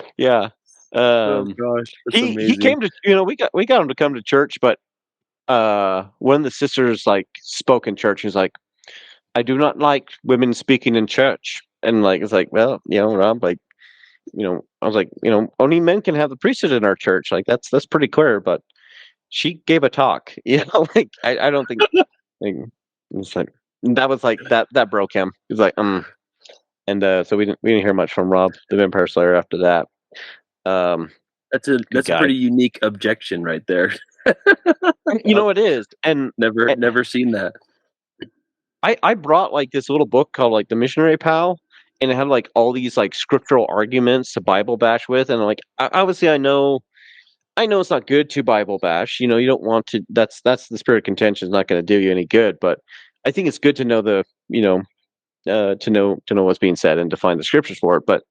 Yeah. Oh gosh, he came to, we got him to come to church, but one of the sisters like spoke in church. She's like, I do not like women speaking in church. And like, it's like, well, Rob, like, I was like, only men can have the priesthood in our church. Like that's pretty clear. But she gave a talk, like I don't think, like, it's like that was like that broke him. He was like, and so we didn't hear much from Rob, the Vampire Slayer, after that. That's a pretty unique objection right there. It is, and never seen that. I brought like this little book called like the Missionary Pal, and it had like all these like scriptural arguments to Bible bash with, and like obviously I know it's not good to Bible bash. You don't want to. That's the spirit of contention. Is not going to do you any good. But I think it's good to know to know what's being said and to find the scriptures for it. But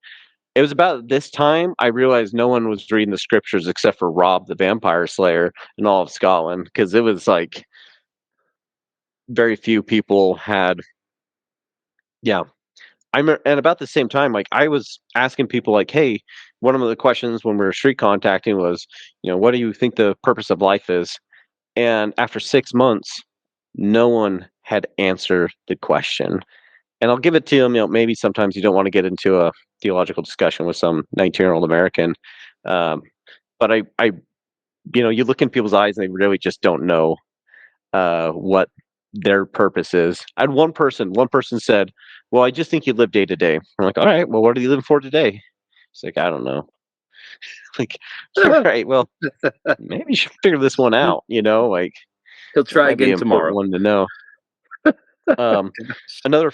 it was about this time I realized no one was reading the scriptures except for Rob, the Vampire Slayer, in all of Scotland, because it was like very few people had. Yeah, and about the same time, like I was asking people, like, "Hey," one of the questions when we were street contacting was, "What do you think the purpose of life is?" And after 6 months, no one had answered the question. And I'll give it to him. Maybe sometimes you don't want to get into a theological discussion with some 19-year-old American, but you look in people's eyes and they really just don't know what their purpose is. I had one person said, "Well, I just think you live day to day." I'm like, "All right, well, what are you living for today?" It's like, "I don't know." Like, all right, well, maybe you should figure this one out. Like he'll try again tomorrow. One to know. Another.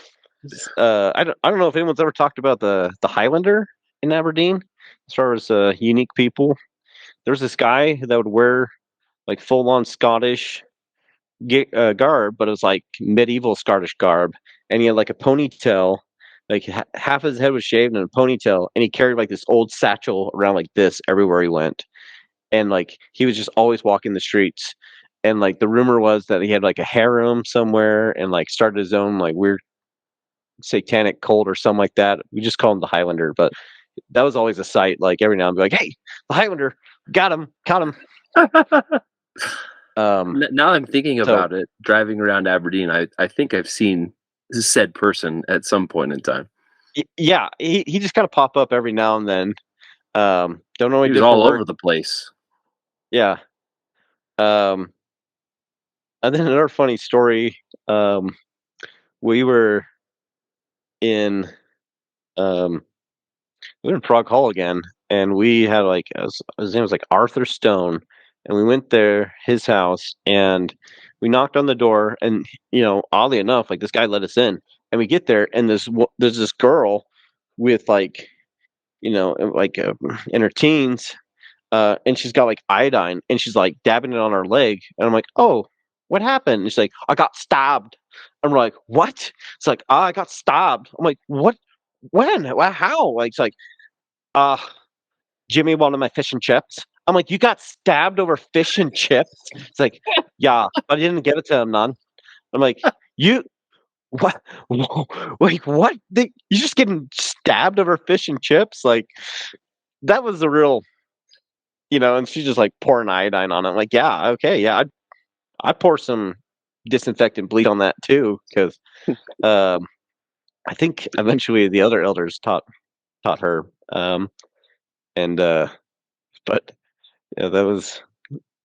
I don't know if anyone's ever talked about the Highlander in Aberdeen as far as unique people. There's this guy that would wear like full on Scottish garb, but it was like medieval Scottish garb, and he had like a ponytail, like half his head was shaved and a ponytail, and he carried like this old satchel around like this everywhere he went, and like he was just always walking the streets, and like the rumor was that he had like a harem somewhere and like started his own like weird satanic cult or something like that. We just call him the Highlander, but that was always a sight. Like every now and then, like, "Hey, the Highlander, got him." Now I'm thinking about it. Driving around Aberdeen, I think I've seen said person at some point in time. Yeah, he just kind of pop up every now and then. Don't know. He was all over the place. Yeah. And then another funny story. We were in Prague Hall again, and we had like his name was like Arthur Stone, and we went there, his house, and we knocked on the door, and oddly enough, like this guy let us in, and we get there, and there's this girl with like like in her teens, and she's got like iodine, and she's like dabbing it on her leg, and I'm like, "Oh, what happened?" And she's like, "I got stabbed." I'm like, "What?" It's like, "I got stabbed." I'm like, "What? When? How?" Like, it's like, Jimmy wanted my fish and chips. I'm like, "You got stabbed over fish and chips?" It's like, "Yeah, but I didn't give it to him, none." I'm like, "You what? Like what? You just getting stabbed over fish and chips?" Like that was the real, and she's just like pouring iodine on it. I'm like, "Yeah, okay, yeah, I pour some disinfectant bleach on that too," because I think eventually the other elders taught her. And but yeah, that was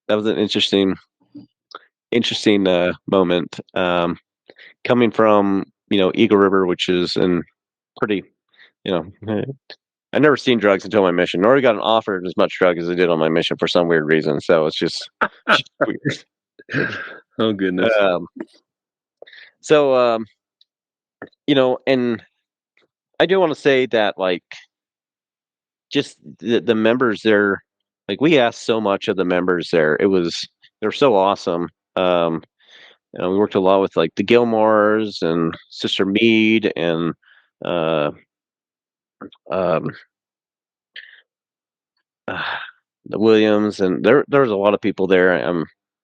an interesting moment. Coming from Eagle River, which is in pretty, I've never seen drugs until my mission, nor got offered as much drug as I did on my mission for some weird reason. So it's just weird. Oh goodness. And I do want to say that like just the members there, like we asked so much of the members there. They're so awesome. We worked a lot with like the Gilmores and Sister Mead and the Williams, and there was a lot of people there.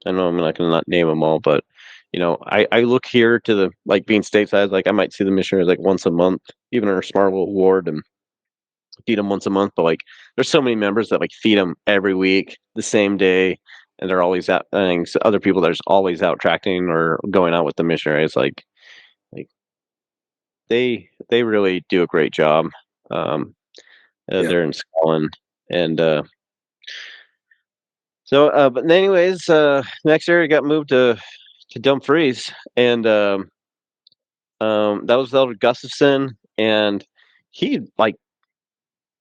I know I'm not going to name them all, but I look here to the like being stateside. Like I might see the missionaries like once a month, even in our Smartville ward, and feed them once a month. But like, there's so many members that like feed them every week, the same day. and they're always out. I think other people there's always out tracting or going out with the missionaries. Like they really do a great job. Um, Yeah. There in Scotland, and but anyways, next area got moved to Dumfries, and that was Elder Gustafson, and he like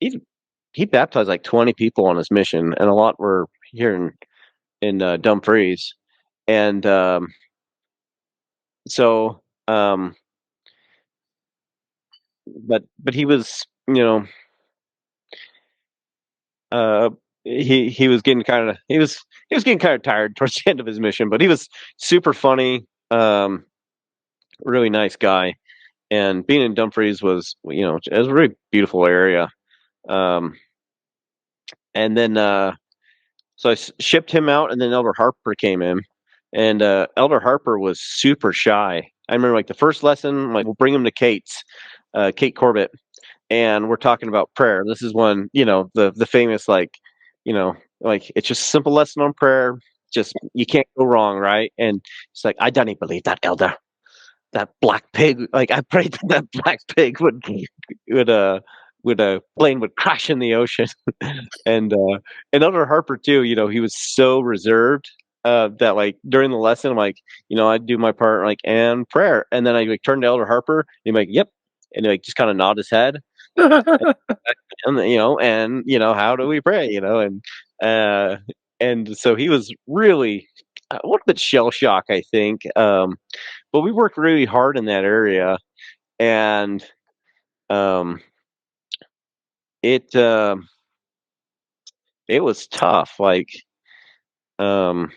he he baptized like 20 people on his mission, and a lot were here in Dumfries, and so but he was uh he was getting kind of he was getting kind of tired towards the end of his mission, but he was super funny, really nice guy, and being in Dumfries was it was a really beautiful area, um and then so I shipped him out, and then Elder Harper came in, and Elder Harper was super shy. I remember like the first lesson, like we'll bring him to Kate Corbett, and we're talking about prayer. This is when the famous like it's just a simple lesson on prayer. Just you can't go wrong, right? And it's like I don't even believe that, Elder. That black pig, like I prayed that that black pig would plane would crash in the ocean. And Elder Harper too, he was so reserved that like during the lesson I'm like, I'd do my part like and prayer, and then I like turn to Elder Harper and he'd be like, yep, and he like just kind of nod his head, and how do we pray, and so he was really a little bit shell shock, I think, but we worked really hard in that area, and um it it was tough, like um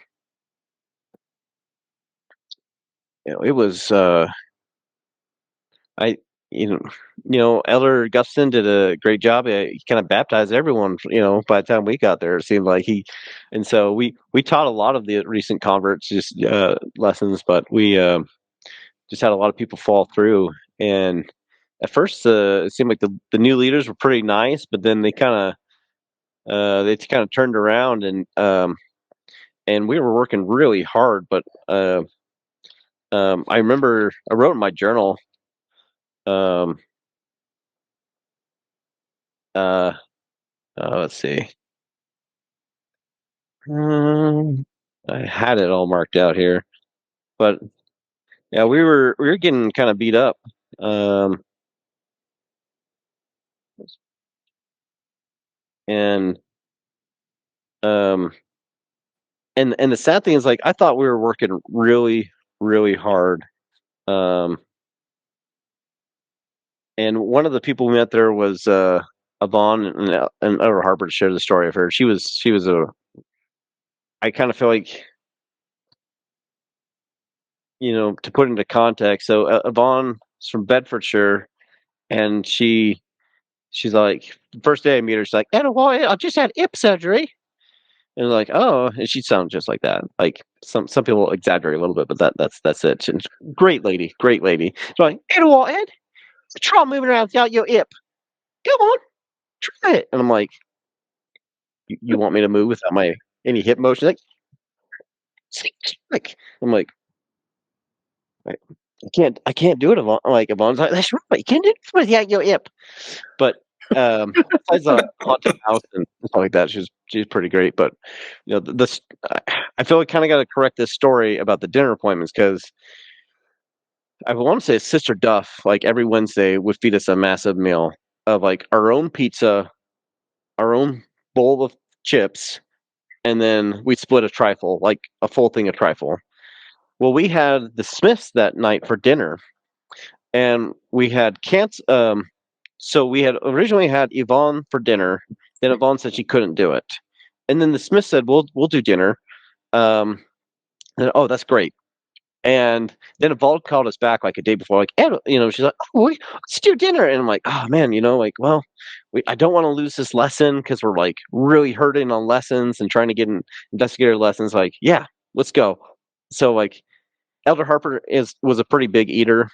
it was I Elder Gustin did a great job. He kind of baptized everyone, by the time we got there. It seemed like and so we taught a lot of the recent converts just lessons, but we just had a lot of people fall through. And at first, it seemed like the new leaders were pretty nice, but then they kind of turned around, and we were working really hard. But I remember I wrote in my journal. Um, uh, let's see. I had it all marked out here, but yeah, we were getting kind of beat up. Um, and um, and the sad thing is, like, I thought we were working really, really hard. Um, and one of the people we met there was Yvonne, and Elder Harper to share the story of her. She was I kind of feel like, to put into context. So Yvonne's from Bedfordshire, and she's like, the first day I meet her, she's like, "And I just had hip surgery." And like, "Oh," and she sounds just like that. Like some people exaggerate a little bit, but that's it. And great lady, great lady. She's like, "And what, Ed? Try moving around without your hip. Come on, try it." And I'm like, "You want me to move without my any hip motion?" Like, I'm like, I can't do it, Yvonne. Like, Yvonne's like, "That's right. You can't do it without your hip." But besides the haunted house and stuff like that, she's pretty great. But this I feel like kind of got to correct this story about the dinner appointments, because I want to say Sister Duff, like every Wednesday, would feed us a massive meal of like our own pizza, our own bowl of chips, and then we'd split a trifle, like a full thing of trifle. Well, we had the Smiths that night for dinner, and we had so we had originally had Yvonne for dinner. Then Yvonne said she couldn't do it, and then the Smith said, "We'll do dinner." And, oh, that's great. And then Yvonne called us back like a day before, like, "Ed," she's like, "Oh, let's do dinner." And I'm like, "Oh man, like, well, I don't want to lose this lesson, because we're like really hurting on lessons and trying to get investigator lessons. Like, yeah, let's go." So like, Elder Harper was a pretty big eater.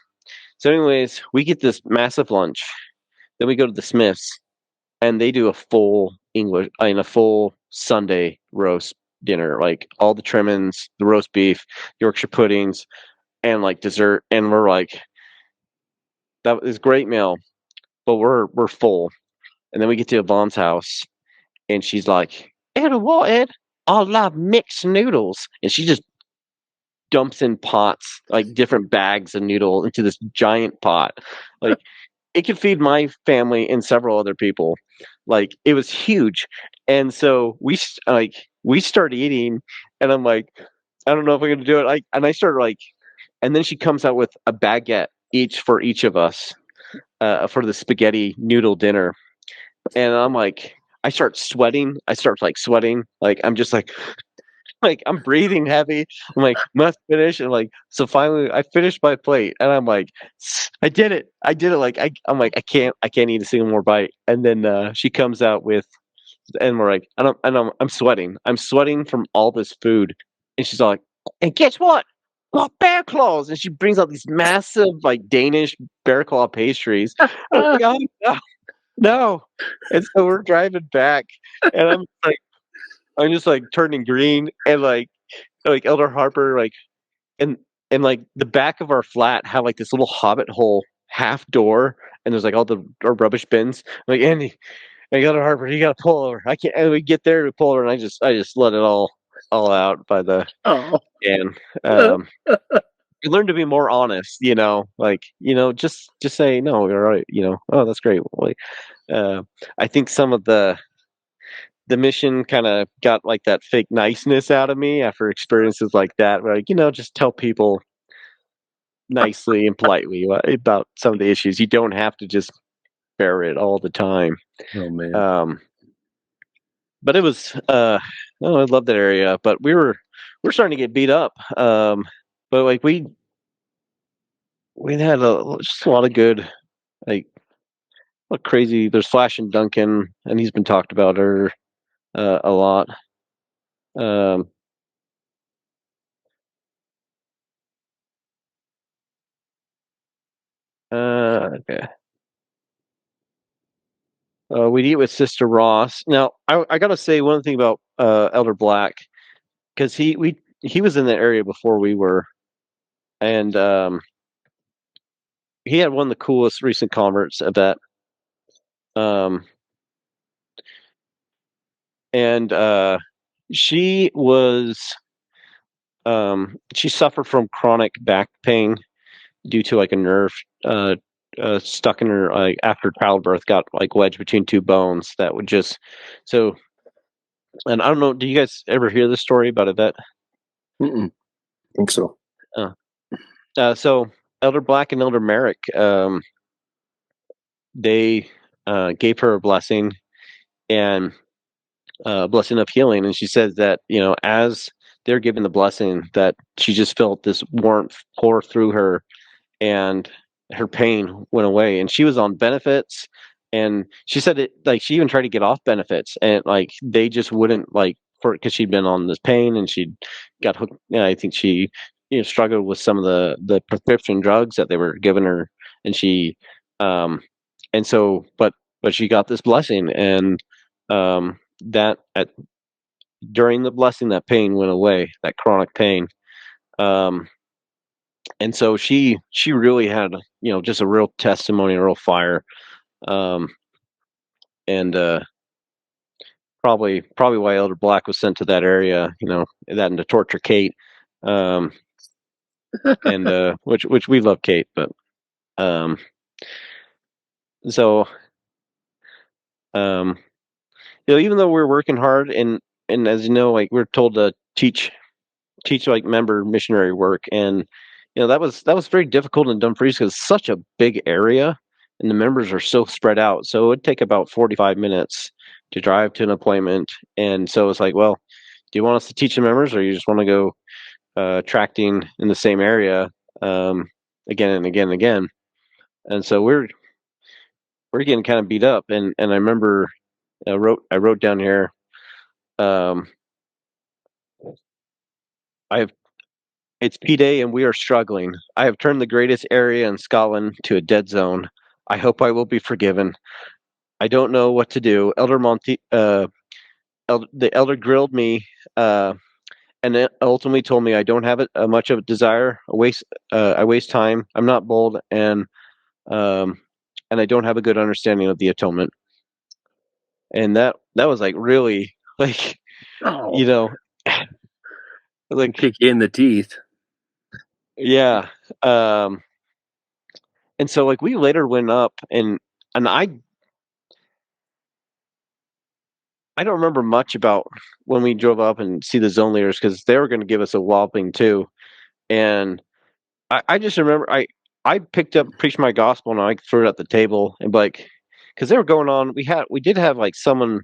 So anyways, we get this massive lunch. Then we go to the Smiths, and they do a full Sunday roast dinner, like all the trimmings, the roast beef, Yorkshire puddings, and like dessert. And we're like, that was a great meal, but we're full. And then we get to Yvonne's house, and she's like, Ed, what, Ed? I love mixed noodles. And she just dumps in pots, like different bags of noodle into this giant pot. Like it could feed my family and several other people. Like it was huge. And so we start eating, and I'm like, I don't know if we're gonna do it. Like, and I started like, and then she comes out with a baguette each for each of us for the spaghetti noodle dinner. And I'm like, I start sweating. I start like sweating. Like I'm just like I'm breathing heavy. I'm like, must finish. And like, so finally I finished my plate, and I'm like, I did it. I did it. Like I'm like, I can't eat a single more bite. And then she comes out with, and we're like, I'm sweating. I'm sweating from all this food. And she's all like, and guess what? Got bear claws. And she brings out these massive like Danish bear claw pastries. I was like, oh no, no. And so we're driving back, and I'm just like turning green, and like Elder Harper, like and like the back of our flat had like this little hobbit hole half door, and there's like all the our rubbish bins. I'm like, Andy, Elder Harper, you gotta pull over. I can't. And we get there to pull over, and I just let it all out by the end. You learn to be more honest, like just say no, you're right. Oh, that's great. Like, I think some of the mission kind of got like that fake niceness out of me after experiences like that, where like, just tell people nicely and politely about some of the issues. You don't have to just bear it all the time. Oh man. But it was I love that area, but we're starting to get beat up. But like we had just a lot of good, like, what crazy. There's Flash and Duncan, and he's been talked about a lot. Okay. We'd eat with Sister Ross. Now, I gotta say one thing about Elder Black, because he was in the area before we were, and he had one of the coolest recent converts at that. And she was she suffered from chronic back pain due to like a nerve stuck in her, like after childbirth, got like wedged between two bones that would just so. And I don't know, do you guys ever hear this story about Yvette? I think so. So Elder Black and Elder Merrick, they gave her a blessing, and blessing of healing, and she says that as they're given the blessing, that she just felt this warmth pour through her, and her pain went away. And she was on benefits, and she said it, like, she even tried to get off benefits, and like they just wouldn't, like, for because she'd been on this pain, and she got hooked. I think she struggled with some of the prescription drugs that they were giving her, and she and so but she got this blessing, and that during the blessing, that pain went away, that chronic pain. And so she really had just a real testimony, a real fire. And probably why Elder Black was sent to that area, that and to torture Kate. And which we love Kate, but so even though we're working hard, and as like we're told to teach like member missionary work, and that was very difficult in Dumfries because it's such a big area, and the members are so spread out. So it would take about 45 minutes to drive to an appointment, and so it's like, well, do you want us to teach the members, or you just want to go tracting in the same area again and again and again? And so we're getting kind of beat up, and I remember I wrote down here. It's P-Day and we are struggling. I have turned the greatest area in Scotland to a dead zone. I hope I will be forgiven. I don't know what to do. Elder the elder grilled me, and then ultimately told me I don't have much of a desire. I waste time. I'm not bold, um, and I don't have a good understanding of the atonement. And that was like really like, Oh, you know, like kick you in the teeth. yeah. Um, and so like we later went up, and I don't remember much about when we drove up and see the zone leaders because they were going to give us a whopping too. And I just remember I picked up preached my gospel and I threw it at the table and like because they were going on. We did have like someone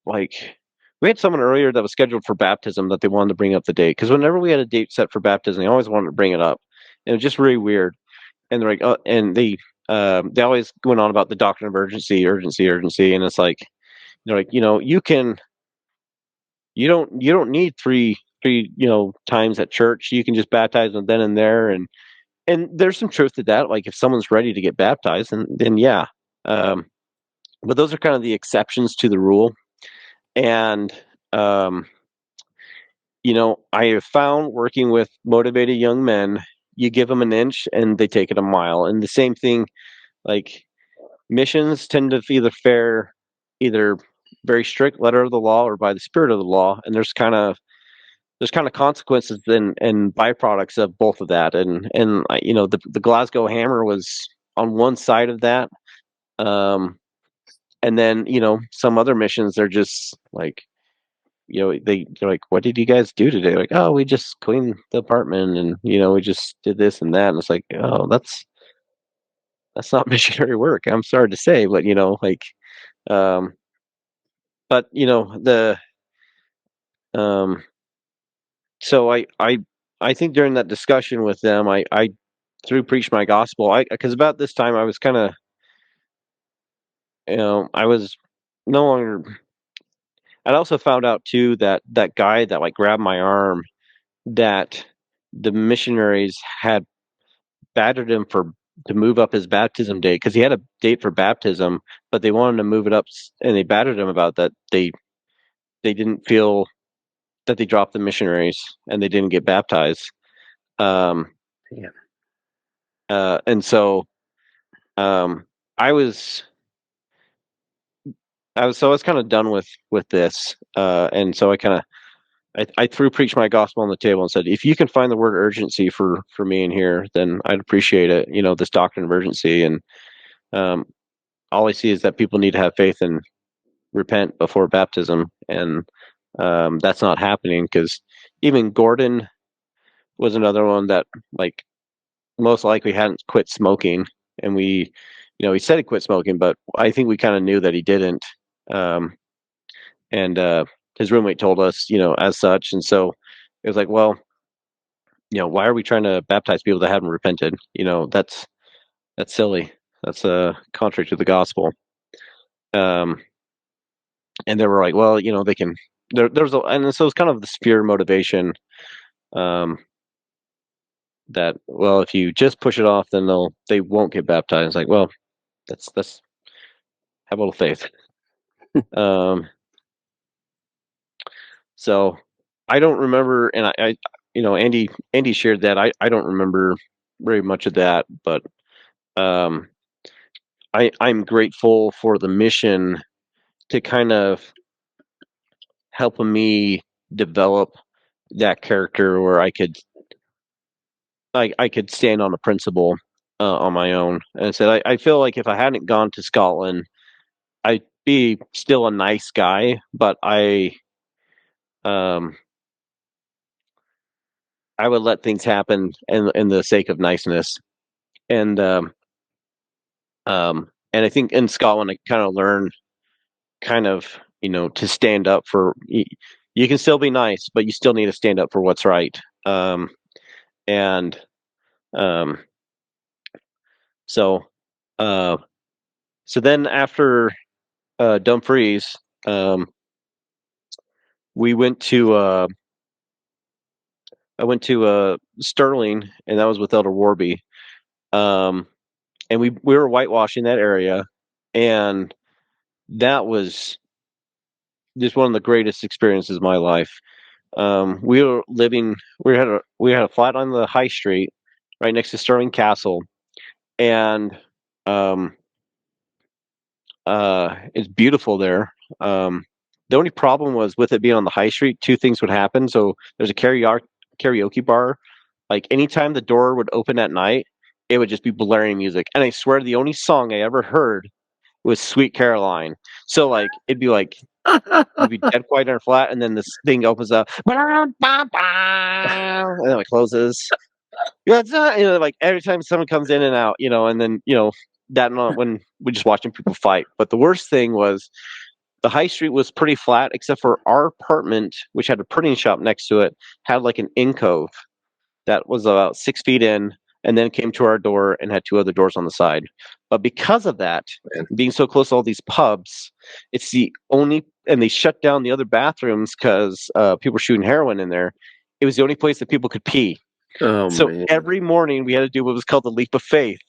like we had someone earlier that was scheduled for baptism that they wanted to bring up the date because whenever we had a date set for baptism, they always wanted to bring it up, and it was just really weird. And they're like, and they always went on about the doctrine of urgency, urgency, urgency, and it's like they're like, you don't need three times at church. You can just baptize them then and there, and there's some truth to that. Like if someone's ready to get baptized, then yeah. Um, but those are kind of the exceptions to the rule. And um, I have found working with motivated young men, you give them an inch and they take it a mile. And the same thing, like missions tend to either fare either very strict letter of the law or by the spirit of the law. And there's kind of consequences and byproducts of both of that. And the Glasgow Hammer was on one side of that. And then, some other missions, they're just like, they're like, what did you guys do today? Like, oh, we just cleaned the apartment and, we just did this and that. And it's like, oh, that's not missionary work. I'm sorry to say, but, um, but, um, so I think during that discussion with them, I through preach my gospel, because about this time I was kind of, I was no longer. I also found out too that that guy that like grabbed my arm, that the missionaries had battered him for to move up his baptism date because he had a date for baptism, but they wanted to move it up, and they battered him about that. They didn't feel that they dropped the missionaries and they didn't get baptized. Um, Yeah. and so um, I was I was kind of done with this, and so I threw preached my gospel on the table and said, if you can find the word urgency for me in here, then I'd appreciate it. This doctrine of urgency, and um, all I see is that people need to have faith and repent before baptism, and that's not happening because even Gordon was another one that like most likely hadn't quit smoking, and he said he quit smoking, but I think we kind of knew that he didn't. Um, and his roommate told us, as such. And so it was like, well, why are we trying to baptize people that haven't repented? That's silly. That's contrary to the gospel. Um, and they were like, well, they can. And so it's kind of the pure motivation. Um, that well, if you just push it off, then they won't get baptized. It's like, well, that's have a little faith. um, so I don't remember, and Andy shared that. I don't remember very much of that, but um, I'm grateful for the mission to kind of help me develop that character where I could stand on a principle on my own. And said I feel like if I hadn't gone to Scotland, I'd be still a nice guy, but um I would let things happen in the sake of niceness. And and I think in Scotland I kind of learned kind of, to stand up for you can still be nice, but you still need to stand up for what's right. And um so uh so then after Dumfries, we went to I went to Stirling, and that was with Elder Warby. Um and we were whitewashing that area, and that was just one of the greatest experiences of my life. We were living. We had a flat on the high street, right next to Stirling Castle, and um, it's beautiful there. The only problem was with it being on the high street, two things would happen. So there's a karaoke bar. Like anytime the door would open at night, it would just be blaring music. And I swear the only song I ever heard was Sweet Caroline. So like it'd be dead quiet in our flat, and then this thing opens up, and then it closes. Yeah, it's not, like every time someone comes in and out, and then that night when we're just watching people fight. But the worst thing was the high street was pretty flat, except for our apartment, which had a printing shop next to it, had like an alcove that was about 6 feet in, and then came to our door and had two other doors on the side. But because of that, being so close to all these pubs, it's the only, and they shut down the other bathrooms because people were shooting heroin in there. It was the only place that people could pee. Oh, so man. every morning we had to do what was called the leap of faith.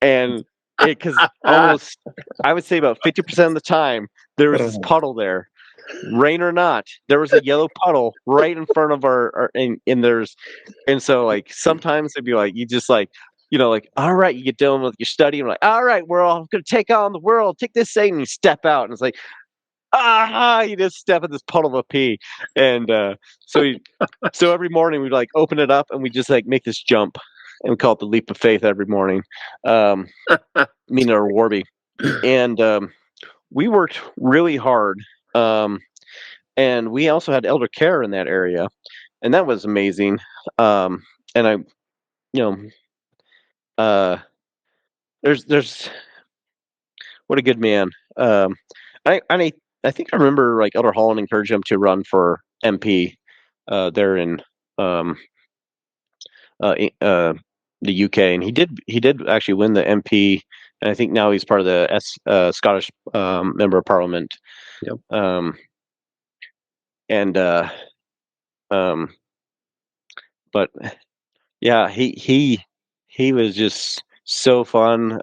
And because almost, I would say about 50% of the time, there was this puddle there. Rain or not, there was a yellow puddle right in front of our and so like sometimes it'd be like you just like like, all right, you get done with your study and like, all right, we're all gonna take on the world, take this thing, and you step out and it's like, you just step in this puddle of pee. And so every morning we'd like open it up and we just like make this jump, and we call it the leap of faith every morning. Meaning our Warby. And we worked really hard. And we also had elder care in that area, and that was amazing. And I, there's what a good man. I think I remember like Elder Holland encouraged him to run for MP there in the UK, and he did actually win the MP. And I think now he's part of the Scottish Member of Parliament. Yep. But yeah, he was just so fun.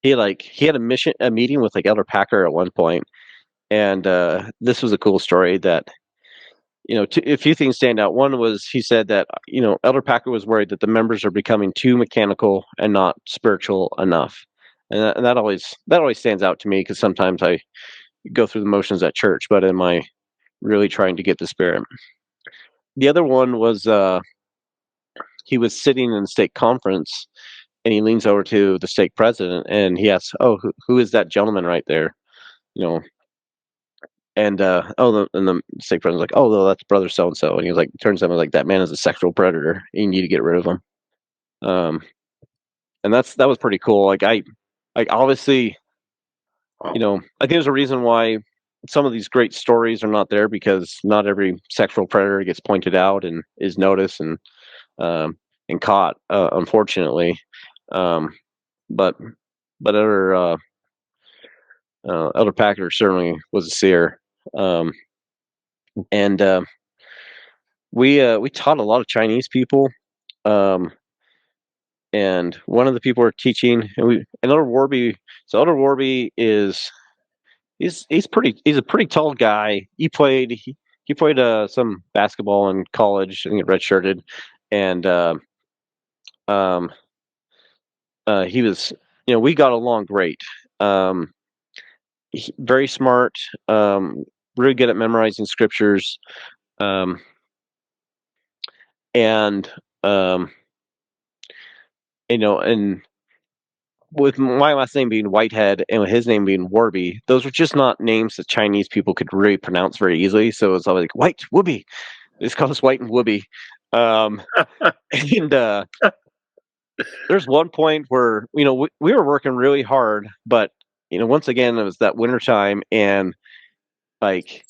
He had a meeting with like Elder Packer at one point, and this was a cool story that a few things stand out. One was he said that Elder Packer was worried that the members are becoming too mechanical and not spiritual enough, and that always stands out to me because sometimes I go through the motions at church, but am I really trying to get the Spirit? The other one was he was sitting in the stake conference, and he leans over to the stake president and he asks, "Oh, who is that gentleman right there?" And the stake president's like, "Oh, no, that's brother so and so." And he's like, turns to him and like, "That man is a sexual predator. You need to get rid of him." And that was pretty cool. Obviously, I think there's a reason why some of these great stories are not there, because not every sexual predator gets pointed out and is noticed and caught, unfortunately. But Elder Packer certainly was a seer. And we taught a lot of Chinese people. And one of the people we're teaching, and Elder Warby. So Elder Warby is he's a pretty tall guy. He played some basketball in college. I think redshirted, and he was we got along great. Very smart, really good at memorizing scriptures, and and with my last name being Whitehead and with his name being Warby, those were just not names that Chinese people could really pronounce very easily. So it's always like White Wooby. It's called us White and Wooby. And there's one point where we were working really hard, but once again it was that winter time, and like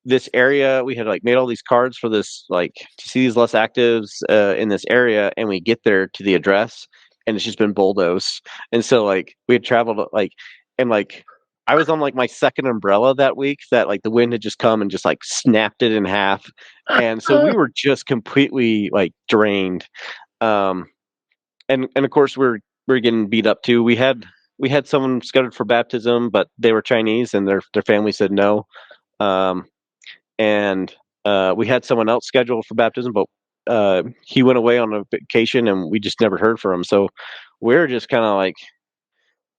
this area we had like made all these cards for this, like to see these less actives in this area, and we get there to the address and it's just been bulldozed. And so like we had traveled and I was on like my second umbrella that week, that like the wind had just come and just like snapped it in half, and so we were just completely like drained. And of course we're getting beat up too. We had we had someone scheduled for baptism, but they were Chinese and their family said no. And we had someone else scheduled for baptism, but he went away on a vacation and we just never heard from him. So we're just kind of like,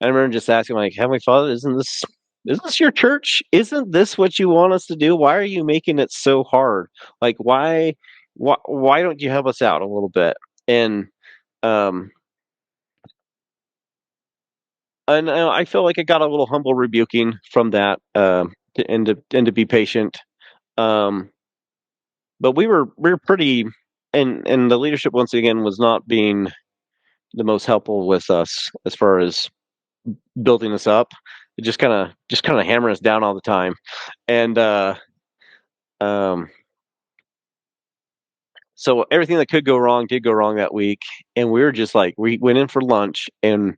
I remember just asking, like, Heavenly Father, isn't this your church? Isn't this what you want us to do? Why are you making it so hard? Like, why don't you help us out a little bit? And um, and I feel like I got a little humble rebuking from that, and to be patient. Um, but we were pretty, and the leadership once again was not being the most helpful with us as far as building us up. It just kind of hammer us down all the time, and um, so everything that could go wrong did go wrong that week, and we were just like we went in for lunch, and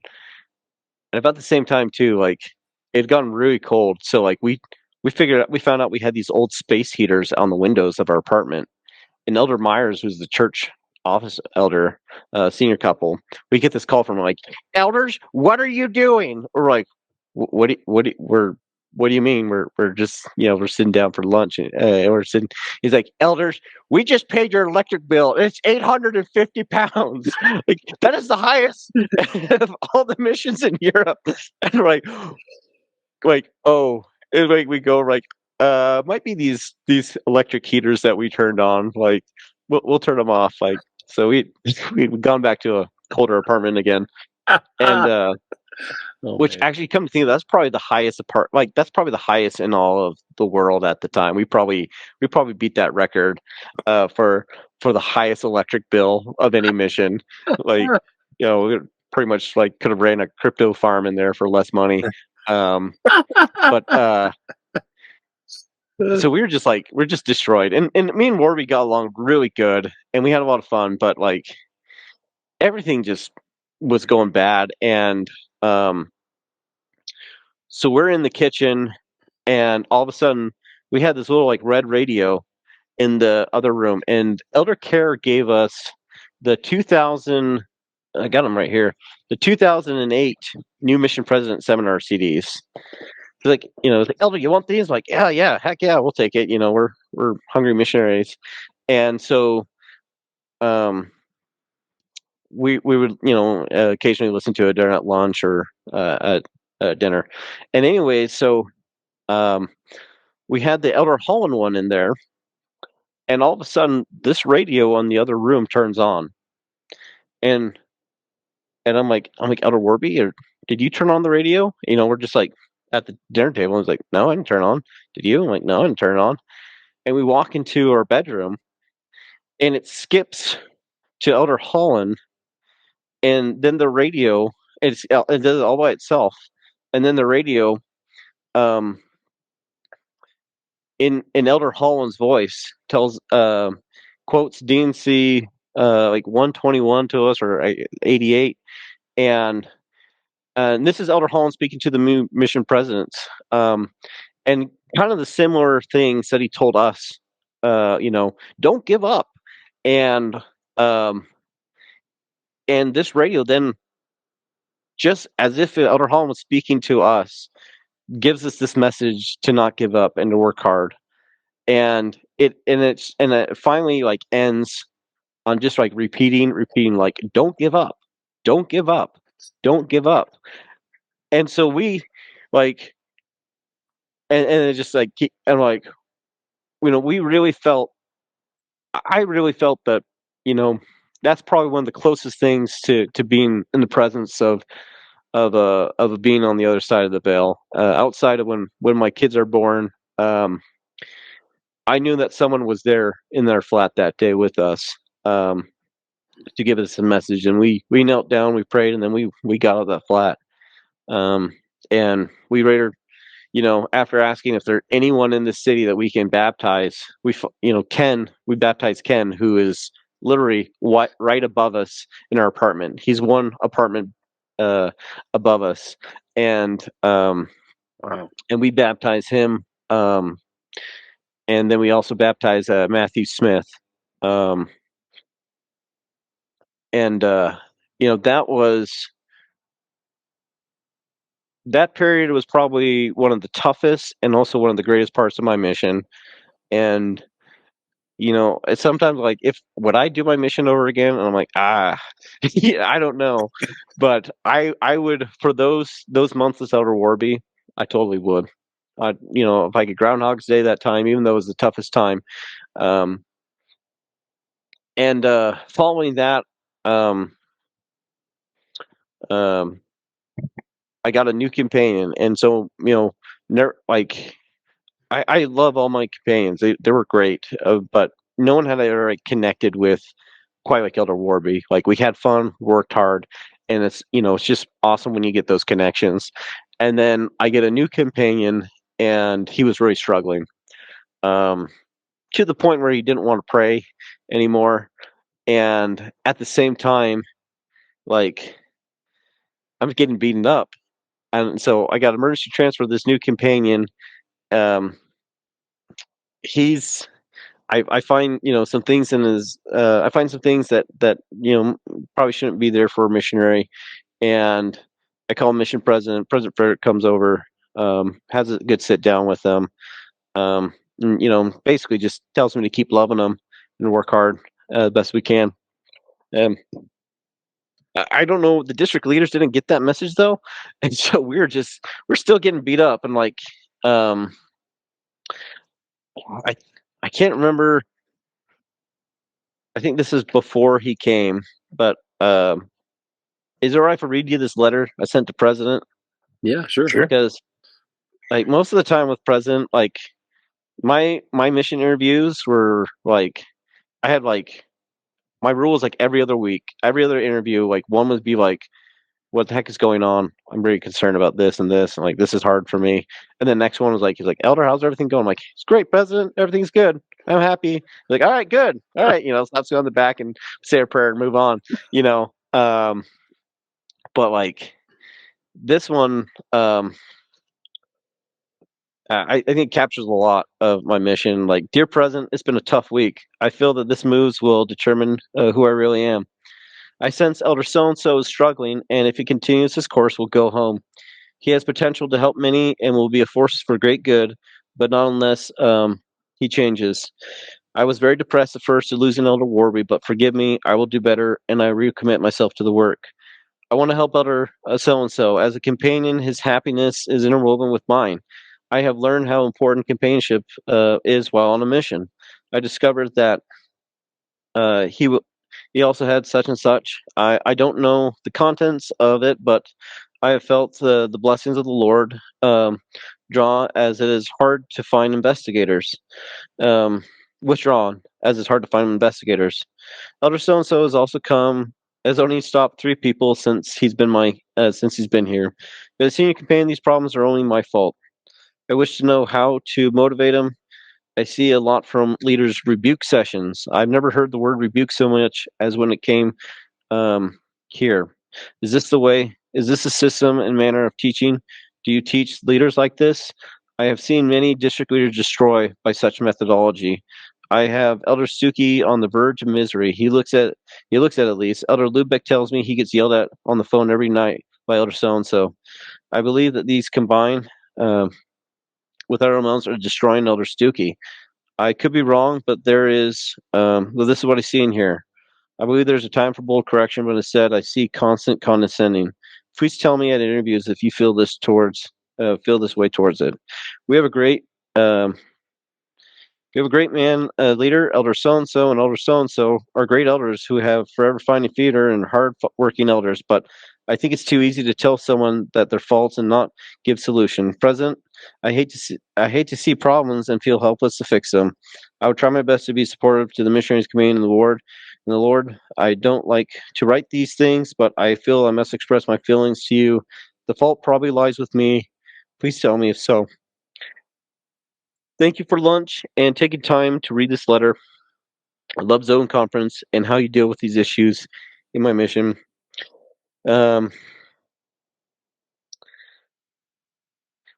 about the same time too, like it had gotten really cold, so like we found out we had these old space heaters on the windows of our apartment. And Elder Myers, who's the church office elder, senior couple, we get this call from him, like, "Elders, what are you doing?" We're like, what do you mean? We're just we're sitting down for lunch, and we're sitting. He's like, "Elders, we just paid your electric bill. It's £850. Like that is the highest of all the missions in Europe." And we're like, oh, and like we go like, might be these electric heaters that we turned on. Like, we'll turn them off. Like, so we'd gone back to a colder apartment again, and which man. actually, come to think of it, that's probably the highest like that's probably the highest in all of the world at the time. We probably beat that record for the highest electric bill of any mission. Like, we pretty much like could have ran a crypto farm in there for less money. But so we're just destroyed, and me and Warby got along really good, and we had a lot of fun, but like everything just was going bad, and um so we're in the kitchen, and all of a sudden we had this little like red radio in the other room, and Elder Care gave us the 2000, I got them right here, the 2008 New Mission President Seminar CDs. It's like, it's like, "Elder, you want these?" Like, yeah, heck yeah, we'll take it. We're hungry missionaries. And so we would, occasionally listen to it during at lunch or at dinner. And anyway, so um, we had the Elder Holland one in there, and all of a sudden, this radio on the other room turns on, and I'm like, "Elder Warby, or did you turn on the radio?" We're just like at the dinner table. And he's like, "No, I didn't turn on." "Did you?" I'm like, "No, I didn't turn it on." And we walk into our bedroom, and it skips to Elder Holland, and then the radio, it does it all by itself, and then the radio, um, in Elder Holland's voice tells quotes DNC like 121 to us, or 88, and this is Elder Holland speaking to the mission presidents, and kind of the similar things that he told us, don't give up, and um, and this radio then, just as if Elder Holland was speaking to us, gives us this message to not give up and to work hard, and it finally like ends on just like repeating, like, "Don't give up, don't give up, don't give up." And so we like, and it just like and like, we really felt, I really felt that, that's probably one of the closest things to being in the presence of being on the other side of the veil. Outside of when my kids are born, I knew that someone was there in their flat that day with us, to give us a message, and we knelt down, we prayed, and then we got out of that flat, and we later, after asking if there's anyone in the city that we can baptize, we baptized Ken, who is literally right above us in our apartment. He's one apartment above us, and Wow. and we baptized him, and then we also baptized Matthew Smith, um, and that was that period was probably one of the toughest and also one of the greatest parts of my mission. And it's sometimes like, if would I do my mission over again? And I'm like, yeah, I don't know, but I would, for those months as Elder Warby, I totally would. If I could Groundhog's Day that time, even though it was the toughest time. Um, and following that, um, um, I got a new companion, and so like I love all my companions. They were great, but no one had ever connected with quite like Elder Warby. Like, we had fun, worked hard, and it's just awesome when you get those connections. And then I get a new companion, and he was really struggling, um, to the point where he didn't want to pray anymore. And at the same time, like, I'm getting beaten up, and so I got emergency transfer this new companion. Um, he's I find some things in his I find some things that probably shouldn't be there for a missionary, and I call mission president. President Frederick comes over, has a good sit down with them, and basically just tells me to keep loving them and work hard the best we can. Um, I don't know. The district leaders didn't get that message though, and so we're still getting beat up, and like, um, I I can't remember. I think this is before he came, but is it all right if I read you this letter I sent to President? Yeah, sure. Because like most of the time with President, like my mission interviews were like, I had like my rule was like every other week, every other interview, like one would be like, what the heck is going on? I'm very concerned about this and this, and like this is hard for me. And then next one was like, he's like, Elder, how's everything going? I'm like, it's great, President. Everything's good. I'm happy. He's like, all right, good. All right, let's go on the back and say a prayer and move on. You know. But like this one, I think it captures a lot of my mission. Like, dear President, it's been a tough week. I feel that this moves will determine who I really am. I sense Elder so and so is struggling, and if he continues his course, will go home. He has potential to help many and will be a force for great good, but not unless he changes. I was very depressed at first at losing Elder Warby, but forgive me, I will do better, and I recommit myself to the work. I want to help Elder so and so. As a companion, his happiness is interwoven with mine. I have learned how important companionship is while on a mission. I discovered that uh, he w- he also had such and such. I don't know the contents of it, but I have felt the blessings of the Lord draw, as it is hard to find investigators. Um, Withdrawn, as it's hard to find investigators. Elder so and so has also come. Has only stopped 3 people since he's been here. But as senior companion, these problems are only my fault. I wish to know how to motivate him. I see a lot from leaders' rebuke sessions. I've never heard the word rebuke so much as when it came um, here. Is this the way? Is this a system and manner of teaching? Do you teach leaders like this? I have seen many district leaders destroyed by such methodology. I have Elder Stuckey on the verge of misery. He looks at least. Elder Lubeck tells me he gets yelled at on the phone every night by Elder so and so. I believe that these combined with our amounts are destroying Elder Stuckey. I could be wrong, but there is. Well, this is what I see in here. I believe there's a time for bold correction, but instead I see constant condescending. Please tell me at interviews if you feel this way towards it. We have a great um, man leader, Elder so and Elder so and so are great elders who have forever finding theater and hard working elders. But I think it's too easy to tell someone that their faults and not give solution. President, I hate to see problems and feel helpless to fix them. I would try my best to be supportive to the missionaries community and the Lord. And the Lord, I don't like to write these things, but I feel I must express my feelings to you. The fault probably lies with me. Please tell me if so. Thank you for lunch and taking time to read this letter. I love Zone Conference and how you deal with these issues in my mission.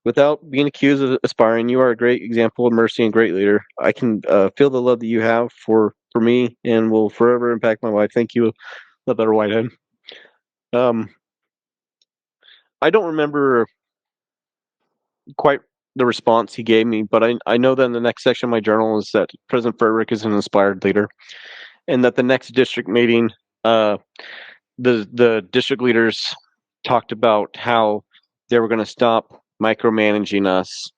Without being accused of aspiring, you are a great example of mercy and great leader. I can feel the love that you have for me and will forever impact my life. Thank you, Love Better Whitehead. I don't remember quite the response he gave me, but I know that in the next section of my journal is that President Frederick is an inspired leader, and that the next district meeting, the district leaders talked about how they were going to stop micromanaging us,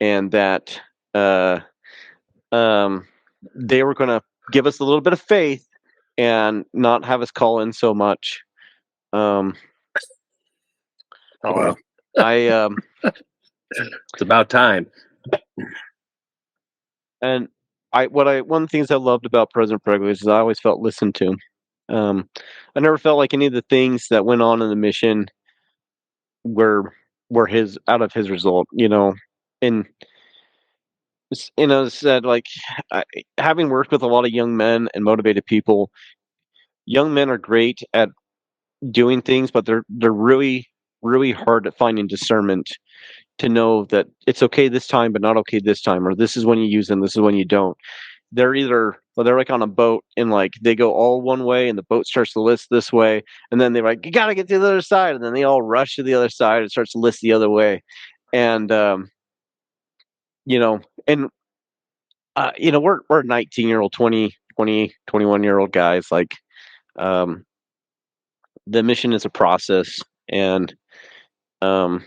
and that they were going to give us a little bit of faith and not have us call in so much. Oh wow! It's about time. And one of the things I loved about President Pregley is I always felt listened to. I never felt like any of the things that went on in the mission were his out of his result, and said like having worked with a lot of young men and motivated people. Young men are great at doing things, but they're really really hard at finding discernment to know that it's okay this time, but not okay this time, or this is when you use them, this is when you don't. They're like on a boat and like they go all one way and the boat starts to list this way, and then they're like, you gotta get to the other side, and then they all rush to the other side and starts to list the other way. And and we're 19-year-old, 21-year-old guys. Like the mission is a process, and some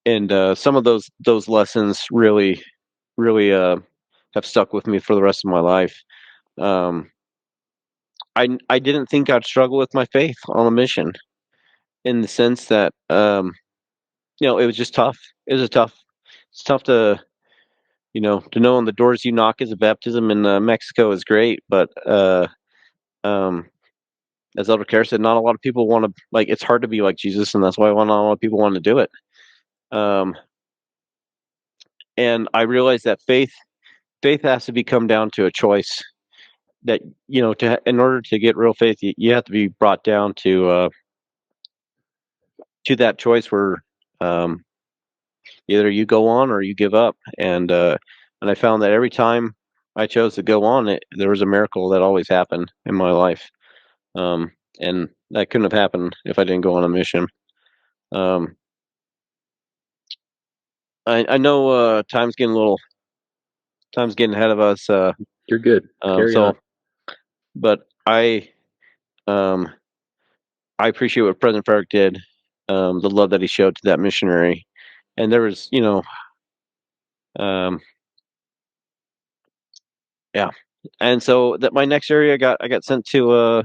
of those lessons really have stuck with me for the rest of my life. I didn't think I'd struggle with my faith on a mission, in the sense that it was just tough. It's tough to to know on the doors you knock is a baptism in Mexico is great, but um, as Elder Care said, not a lot of people want to, like, it's hard to be like Jesus, and that's why not a lot of people want to do it. And I realized that faith has to come down to a choice. That in order to get real faith, you have to be brought down to that choice where either you go on or you give up. And I found that every time I chose to go on, there was a miracle that always happened in my life. And that couldn't have happened if I didn't go on a mission. I know time's getting ahead of us. You're good. Carry on. But I appreciate what President Farrack did, the love that he showed to that missionary, and there was, yeah. And so that my next area, I got sent to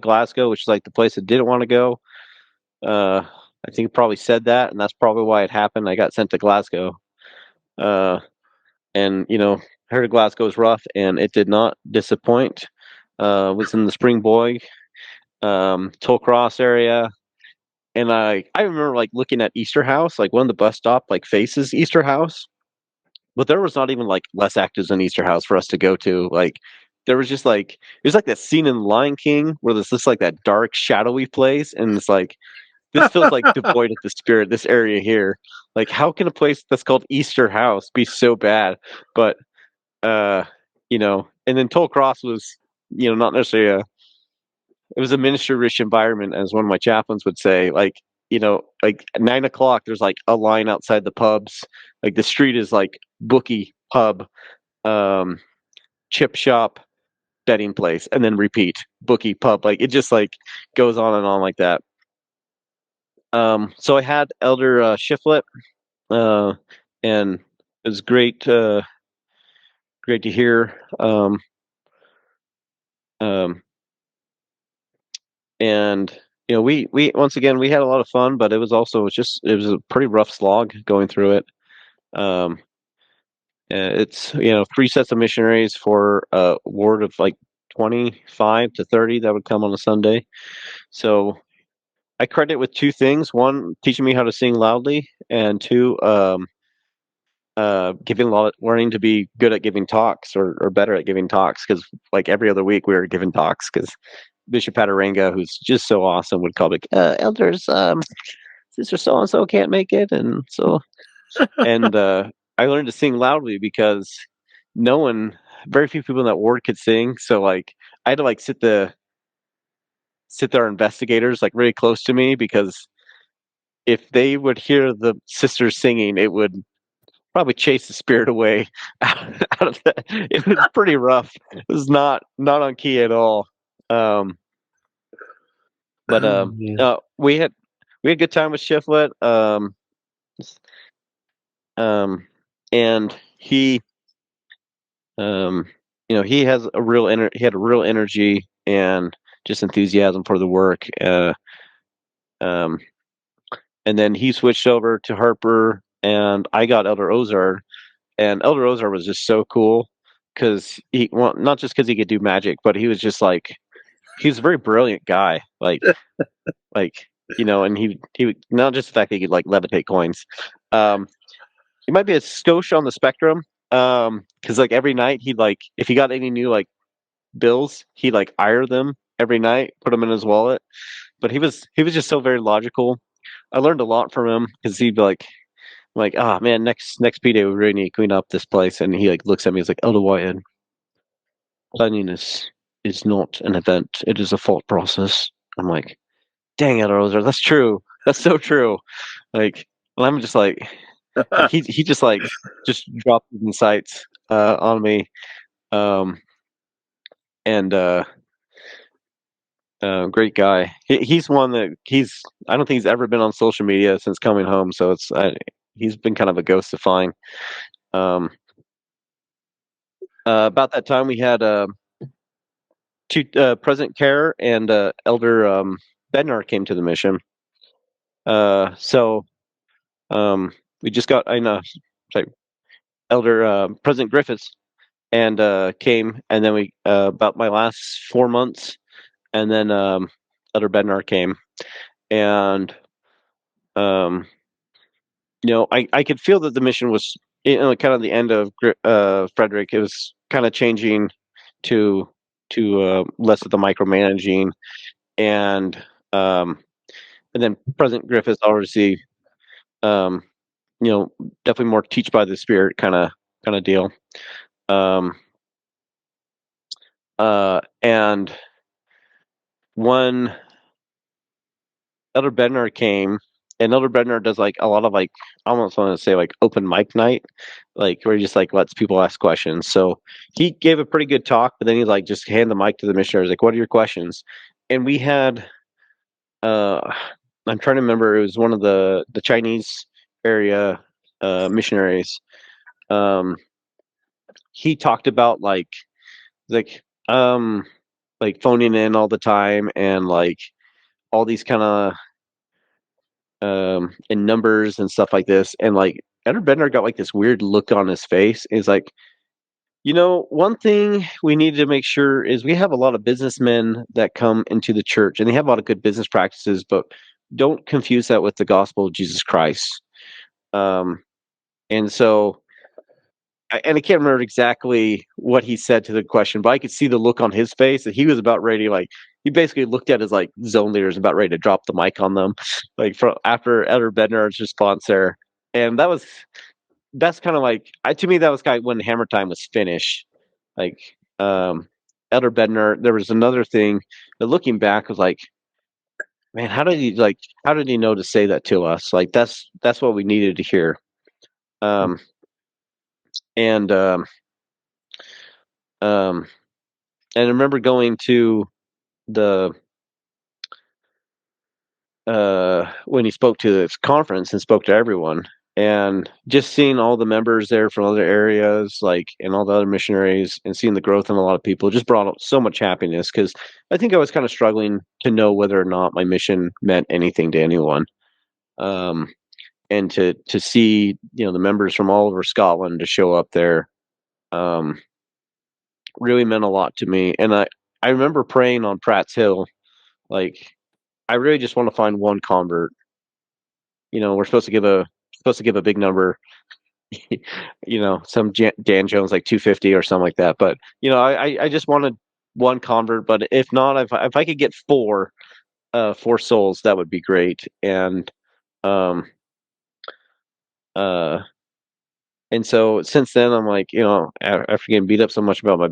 Glasgow, which is like the place I didn't want to go. I think it probably said that, and that's probably why it happened. I got sent to Glasgow, and I heard Glasgow was rough, and it did not disappoint. Was in the Spring Boy, Tollcross area, and I remember like looking at Easter House, like one of the bus stop like faces Easter House, but there was not even like less actors in Easter House for us to go to. Like there was just like it was like that scene in Lion King where there's just like that dark shadowy place, and it's like this feels like devoid of the spirit. This area here, like how can a place that's called Easter House be so bad? But and then Tollcross was not necessarily it was a ministry-rich environment, as one of my chaplains would say. Like like at 9 o'clock, there's like a line outside the pubs. Like the street is like bookie, pub, chip shop, betting place, and then repeat bookie, pub. Like it just like goes on and on like that. So I had Elder Shiflett, and it was great to hear. And we once again we had a lot of fun, but it was a pretty rough slog going through it. It's 3 sets of missionaries for a ward of like 25 to 30 that would come on a Sunday. So I credit with 2 things: one, teaching me how to sing loudly, and 2, learning to be good at giving talks, or better at giving talks, because like every other week we were giving talks, because Bishop Pataranga, who's just so awesome, would call me, elders, sister so and so can't make it, and so and I learned to sing loudly because very few people in that ward could sing. So like I had to like sit our investigators like really close to me, because if they would hear the sisters singing, it would probably chase the spirit away out of that. It was pretty rough. It was not on key at all. But we had a good time with Shiflet. And he he has he had a real energy and just enthusiasm for the work. And then he switched over to Harper, and I got Elder Ozar, and Elder Ozar was just so cool because not just because he could do magic, but he was just like, he was a very brilliant guy. Like, and he not just the fact that he could like levitate coins. He might be a skosh on the spectrum. Because like every night he'd like, if he got any new like bills, he'd like ire them every night, put them in his wallet. But he was just so very logical. I learned a lot from him because he'd be like, oh man, next P-Day we really need to clean up this place. And he like looks at me, he's like, Elder Whitehead, cleanliness is not an event, it is a thought process. I'm like, dang, Elder Ozar, that's true. That's so true. Like, well, I'm just like he just like just dropped his insights on me. And great guy. He's one that I don't think he's ever been on social media since coming home, so he's been kind of a ghost to find. About that time, we had President Kerr and Elder Bednar came to the mission. So we just got Elder President Griffiths and came, and then we about my last 4 months, and then Elder Bednar came, and I could feel that the mission was kind of the end of Frederick. It was kind of changing to less of the micromanaging, and then President Griffiths obviously, definitely more teach by the Spirit kind of deal. And when Elder Bednar came, and Elder Bednar does like a lot of like, I almost want to say like open mic night, like where he just like lets people ask questions. So he gave a pretty good talk, but then he like just hand the mic to the missionaries, like, what are your questions? And we had, I'm trying to remember, it was one of the Chinese area missionaries. He talked about like phoning in all the time and like all these kind of and numbers and stuff like this, and like Edward Bednar got like this weird look on his face. He's like, one thing we need to make sure is we have a lot of businessmen that come into the church, and they have a lot of good business practices, but don't confuse that with the gospel of Jesus Christ. And so, I can't remember exactly what he said to the question, but I could see the look on his face that he was about ready. Like, he basically looked at his like zone leaders about ready to drop the mic on them, like after Edward Bednar's response there. And that's kind of like, to me, that was kind of when Hammer Time was finished. Like, Elder Bednar, there was another thing that looking back was like, man, how did he know to say that to us? Like, that's what we needed to hear. And I remember going to the when he spoke to this conference and spoke to everyone, and just seeing all the members there from other areas, like, and all the other missionaries, and seeing the growth in a lot of people just brought up so much happiness, because I think I was kind of struggling to know whether or not my mission meant anything to anyone. And to see, the members from all over Scotland to show up there, really meant a lot to me. And I remember praying on Pratt's Hill, like, I really just want to find one convert. We're supposed to give a big number, some Dan Jones like 250 or something like that. But I just wanted one convert. But if not, if I could get four souls, that would be great. And and so since then, I'm like, after getting beat up so much about my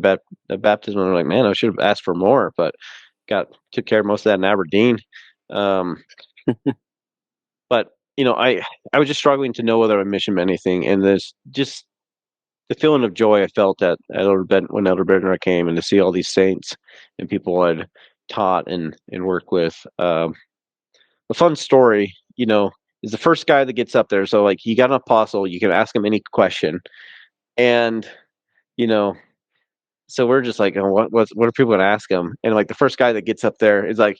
baptism, I'm like, man, I should have asked for more, but took care of most of that in Aberdeen. But I was just struggling to know whether my mission meant anything, and there's just the feeling of joy I felt at when Elder Bednar came, and to see all these saints and people I'd taught and worked with. A fun story, is the first guy that gets up there. So like, you got an apostle, you can ask him any question, and so we're just like, oh, what are people gonna ask him? And like, the first guy that gets up there is like,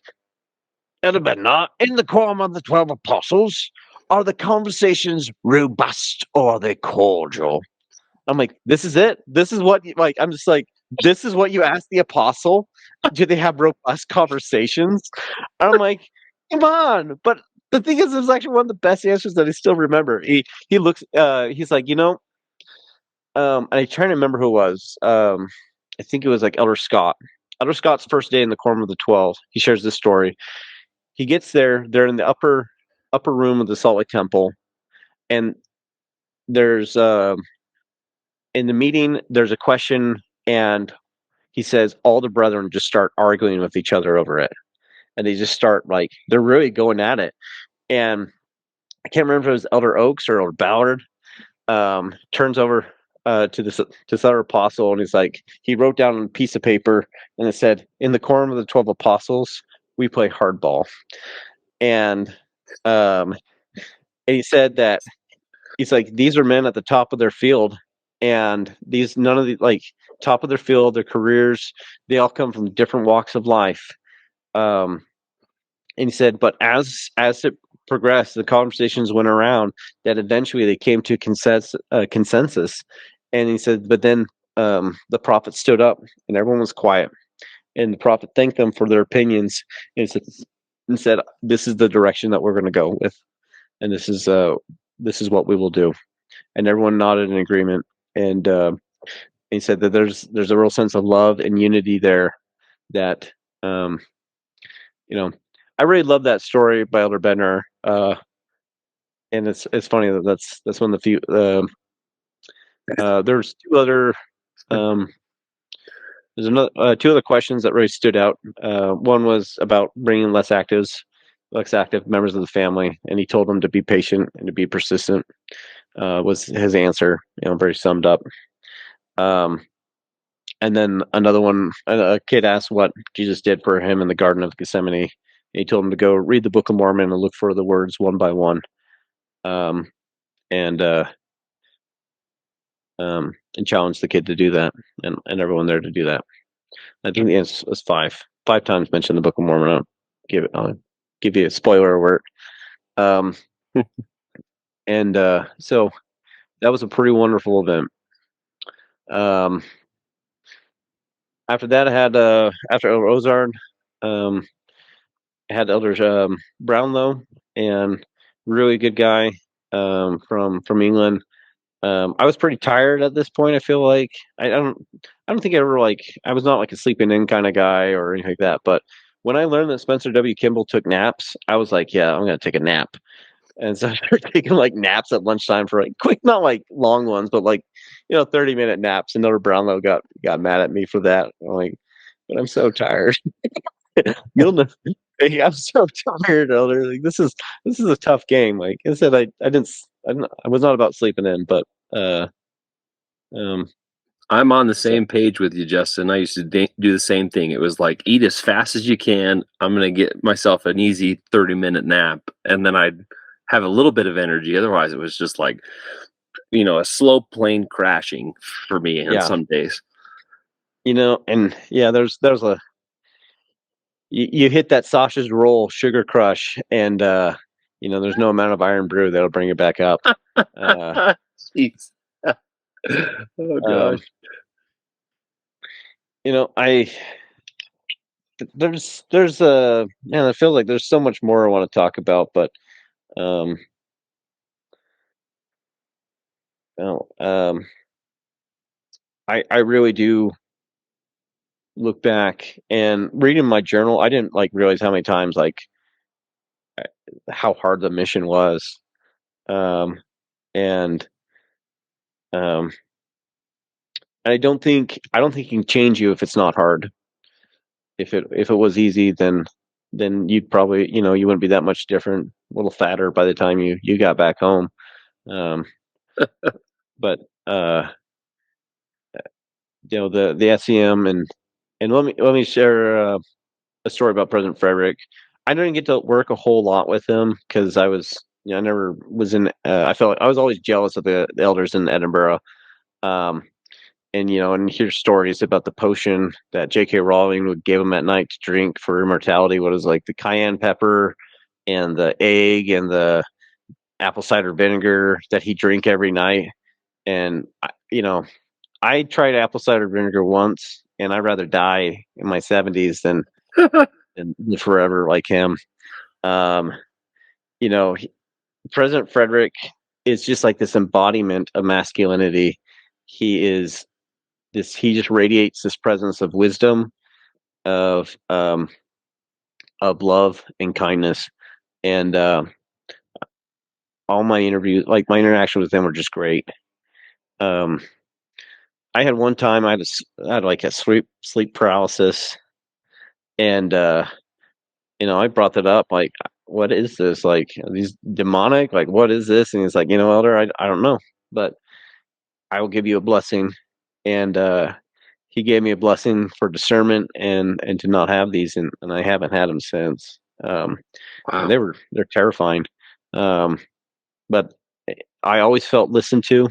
Elder Bednar, in the quorum of the 12 apostles, are the conversations robust or are they cordial? I'm like, this is it. This is what I'm just like, this is what you ask the apostle. Do they have robust conversations? And I'm like, come on. But the thing is, it's actually one of the best answers that I still remember. He looks. He's like, and I trying to remember who it was. I think it was like Elder Scott. Elder Scott's first day in the quorum of the 12. He shares this story. He gets there. They're in the upper room of the Salt Lake Temple, and there's in the meeting, there's a question, and he says all the brethren just start arguing with each other over it, and they just start like, they're really going at it. And I can't remember if it was Elder Oaks or Elder Ballard. Turns over to this other apostle, and he's like, he wrote down on a piece of paper, and it said, "In the quorum of the 12 apostles, we play hardball." And he said that he's like, these are men at the top of their field, and none of the like top of their field, their careers, they all come from different walks of life. And he said, but as it progressed, the conversations went around that eventually they came to consensus. And he said, but then the prophet stood up and everyone was quiet, and the prophet thanked them for their opinions and said, this is the direction that we're going to go with, and this is what we will do. And everyone nodded in agreement. And he said that there's a real sense of love and unity there that I really love that story by Elder Bednar. And it's funny that that's one of the few there's two other there's another two other questions that really stood out. One was about bringing less active members of the family, and he told them to be patient and to be persistent. Was his answer, very summed up. And then another one, a kid asked what Jesus did for him in the Garden of Gethsemane. And he told him to go read the Book of Mormon and look for the words one by one, and challenged the kid to do that, and everyone there to do that. I think the answer was five times mentioned the Book of Mormon. I'll give you a spoiler alert. And so that was a pretty wonderful event. After that, I had after Elder Ozard, I had Elder Brownlow, and really good guy from England. I was pretty tired at this point. I feel like I don't think I ever I was not like a sleeping in kind of guy or anything like that. But when I learned that Spencer W. Kimball took naps, I was like, yeah, I'm gonna take a nap. And so I started taking naps at lunchtime for quick, not long ones, but 30-minute naps. And Elder Brownlow got mad at me for that. I'm like, but I'm so tired. You'll know. I'm so tired, Elder. This is a tough game. Like I said, I was not about sleeping in, but I'm on the same page with you, Justin. I used to do the same thing. It was like, eat as fast as you can. I'm going to get myself an easy 30-minute nap, and then I'd have a little bit of energy. Otherwise, it was just a slow plane crashing for me on some days. And yeah, there's a you hit that sausage roll sugar crush, and there's no amount of iron brew that'll bring it back up. Jeez. Oh gosh. There's I feel like there's so much more I want to talk about, but I really do look back and reading my journal. I didn't realize how many times how hard the mission was, and I don't think it can change you if it's not hard. If it was easy, then then you'd probably, you wouldn't be that much different, a little fatter by the time you got back home. Um, but the S.E.M. and let me share a story about President Frederick. I didn't get to work a whole lot with him because I never was in. I felt like I was always jealous of the elders in Edinburgh. Um, and hear stories about the potion that J.K. Rowling would give him at night to drink for immortality. What is like the cayenne pepper and the egg and the apple cider vinegar that he drink every night. And I tried apple cider vinegar once, and I'd rather die in my 70s than live forever like him. Um, President Frederick is just like this embodiment of masculinity. He is this. He just radiates this presence of wisdom, of love and kindness, and all my interviews, like my interaction with them, were just great. Um, I had one time I had like a sleep paralysis, and I brought that up like, what is this? Like, are these demonic? Like, what is this? And he's like, Elder, I don't know, but I will give you a blessing. And he gave me a blessing for discernment and to not have these, and I haven't had them since. Wow. And they're terrifying. But I always felt listened to.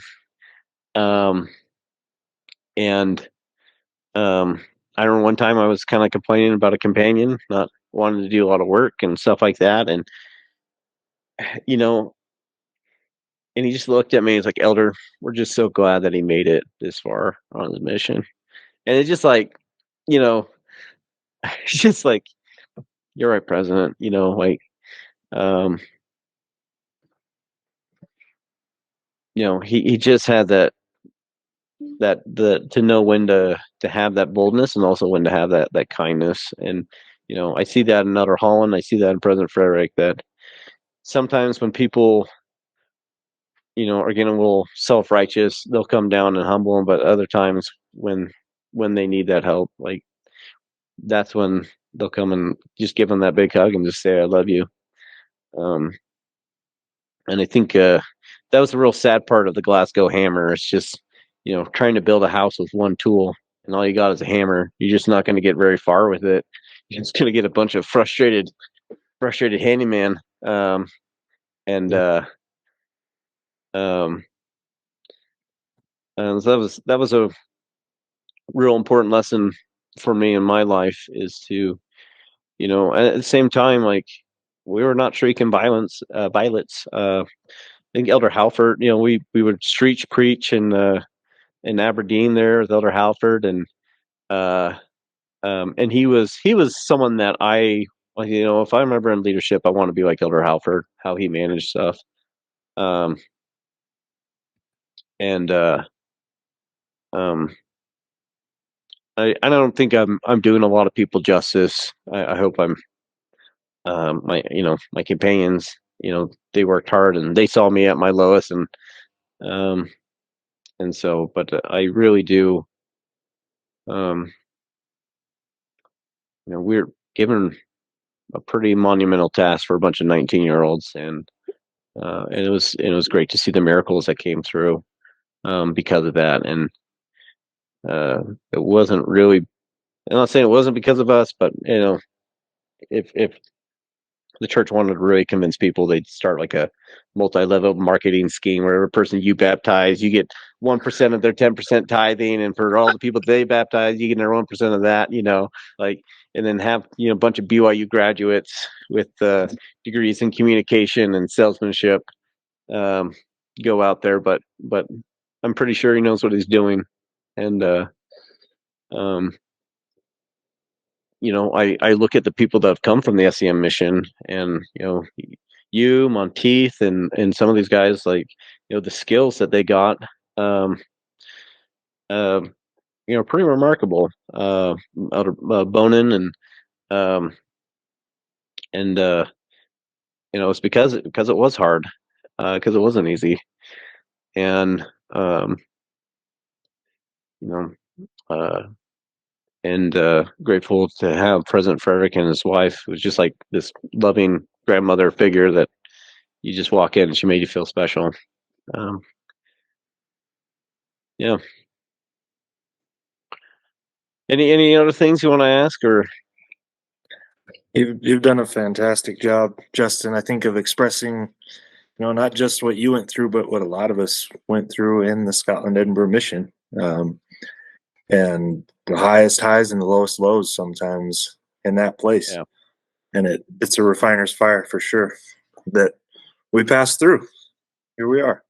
And I remember one time I was kind of complaining about a companion not wanting to do a lot of work and stuff like that, and you know, and he just looked at me. He's like, "Elder, we're just so glad that he made it this far on the mission." And it's just like, you know, it's just like, "You're right, President." Like, um, he just had the to know when to have that boldness and also when to have that kindness. And I see that in Elder Holland. I see that in President Frederick. That sometimes when people are getting a little self-righteous, they'll come down and humble them. But other times when they need that help, like that's when they'll come and just give them that big hug and just say, "I love you." Um, and I think that was the real sad part of the Glasgow hammer. It's just trying to build a house with one tool, and all you got is a hammer. You're just not going to get very far with it. You're just going to get a bunch of frustrated handyman. And um, and so that was a real important lesson for me in my life, is to at the same time, like, we were not shrieking violets. I think Elder Halford, we would street preach in Aberdeen there with Elder Halford, and he was someone that like, if I remember in leadership, I want to be like Elder Halford, how he managed stuff. And um, I don't think I'm doing a lot of people justice. I hope I'm. My companions, they worked hard and they saw me at my lowest, um, and so, but I really do. We're given a pretty monumental task for a bunch of 19-year-olds, and it was great to see the miracles that came through because of that. And it wasn't really. I'm not saying it wasn't because of us, but if the church wanted to really convince people, they'd start like a multi-level marketing scheme where every person you baptize, you get 1% of their 10% tithing, and for all the people they baptize, you get their 1% of that. Like, and then have a bunch of BYU graduates with degrees in communication and salesmanship go out there, but I'm pretty sure he knows what he's doing. And um, I look at the people that have come from the S.E.M mission, and you, Monteith, and some of these guys, like the skills that they got, um, uh, pretty remarkable. Out of Bonin, um, and it's because it was hard, because it wasn't easy, and you know, uh, and grateful to have President Frederick and his wife, who was just like this loving grandmother figure that you just walk in and she made you feel special. Yeah. Any other things you want to ask, or? You've done a fantastic job, Justin. I think of expressing, not just what you went through, but what a lot of us went through in the Scotland Edinburgh Mission, and the highest highs and the lowest lows sometimes in that place. Yeah. And it's a refiner's fire for sure that we passed through. Here we are.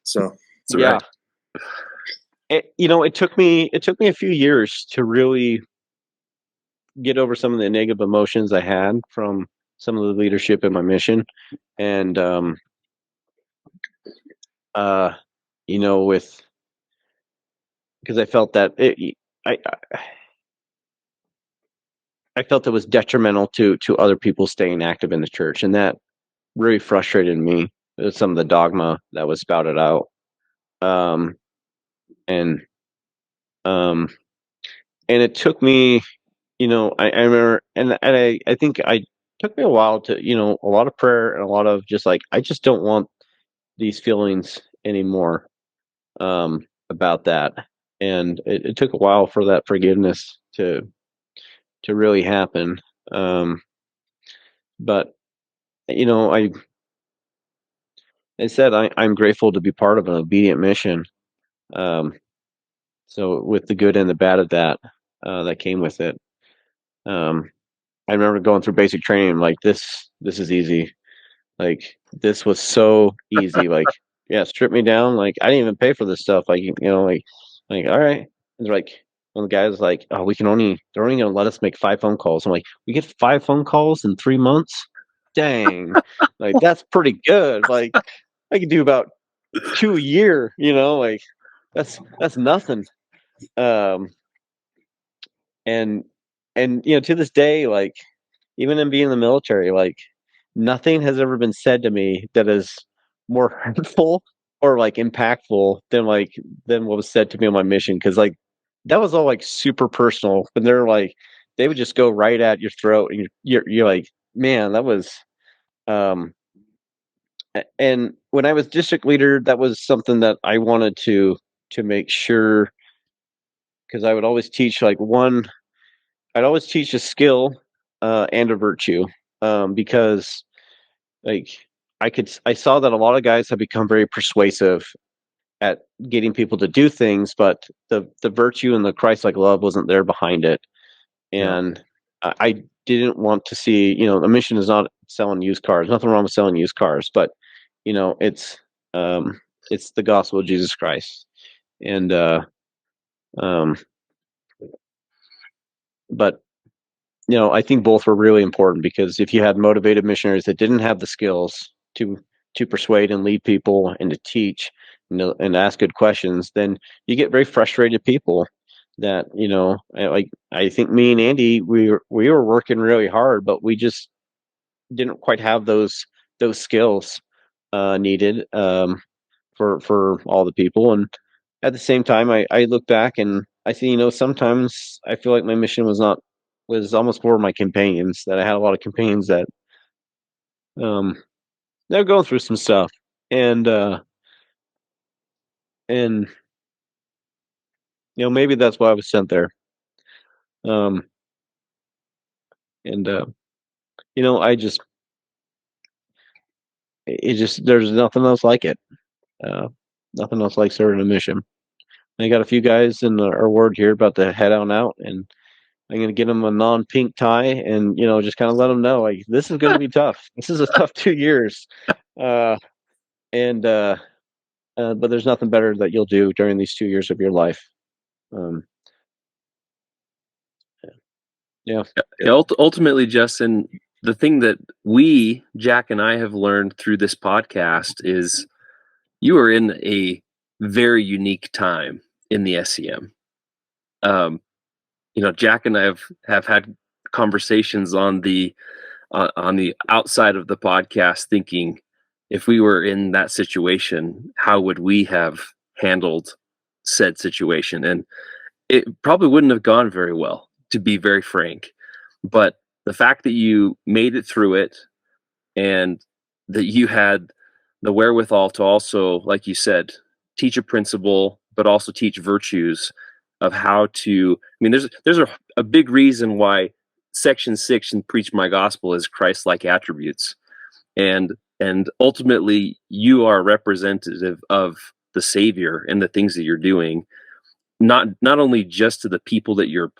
So yeah. Right. It took me a few years to really get over some of the negative emotions I had from some of the leadership in my mission, and because I felt that I felt it was detrimental to other people staying active in the church, and that really frustrated me. Some of the dogma that was spouted out, and it took me, I remember, and I think I took me a while to, a lot of prayer and a lot of just like, I just don't want these feelings anymore about that. And it took a while for that forgiveness to really happen. But I said I'm grateful to be part of an obedient mission. So with the good and the bad of that came with it. I remember going through basic training like this is easy. Like this was so easy. Like, yeah, strip me down. Like I didn't even pay for this stuff. Like, like all right. And they're like, when the guy was like, oh, they're only gonna let us make 5 phone calls. I'm like, we get 5 phone calls in 3 months? Dang. Like that's pretty good. Like I could do about 2 a year, like that's nothing. And to this day, like even in being in the military, like nothing has ever been said to me that is more hurtful or like impactful than what was said to me on my mission, because like that was all like super personal, but they would just go right at your throat, and you're like, man, that was and when I was district leader, that was something that I wanted to make sure, because I would always teach I'd always teach a skill and a virtue, because like I saw that a lot of guys have become very persuasive at getting people to do things, but the virtue and the Christ-like love wasn't there behind it. And I didn't want to see, the mission is not selling used cars. Nothing wrong with selling used cars, but it's the gospel of Jesus Christ. And but I think both were really important, because if you had motivated missionaries that didn't have the skills to persuade and lead people and to teach, and ask good questions, then you get very frustrated people that, like I think me and Andy, we were working really hard, but we just didn't quite have those skills needed for all the people. And at the same time, I look back and I see, sometimes I feel like my mission was almost for my companions, that I had a lot of companions that they're going through some stuff, and maybe that's why I was sent there. And I just there's nothing else like it. Nothing else like serving a mission. I got a few guys in our ward here about to head on out, and I'm going to get them a non-pink tie, and just kind of let them know, like, this is going to be tough. This is a tough 2 years, but there's nothing better that you'll do during these 2 years of your life. Yeah. Ultimately, Justin, the thing that Jack and I have learned through this podcast is you are in a very unique time in the S.E.M. Jack and I have had conversations on the outside of the podcast, thinking, if we were in that situation, how would we have handled said situation? And it probably wouldn't have gone very well, to be very frank. But the fact that you made it through it and that you had the wherewithal to also, like you said, teach a principle, but also teach virtues of how to. I mean, there's a big reason why Section 6 in Preach My Gospel is Christ-like attributes, and ultimately you are representative of the Savior and the things that you're doing, not only just to the people that you're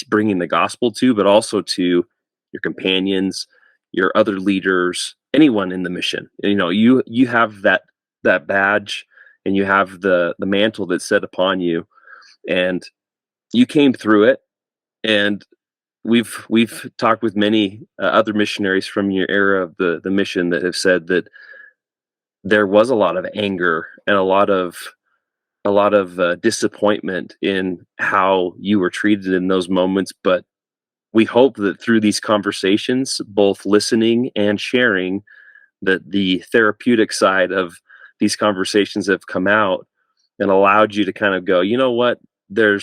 bringing the gospel to, but also to your companions, your other leaders, anyone in the mission. And, you have that badge, and you have the mantle that's set upon you, and you came through it. And we've talked with many other missionaries from your era of the mission that have said that there was a lot of anger and a lot of disappointment in how you were treated in those moments. But we hope that through these conversations, both listening and sharing, that the therapeutic side of these conversations have come out and allowed you to kind of go, you know what, there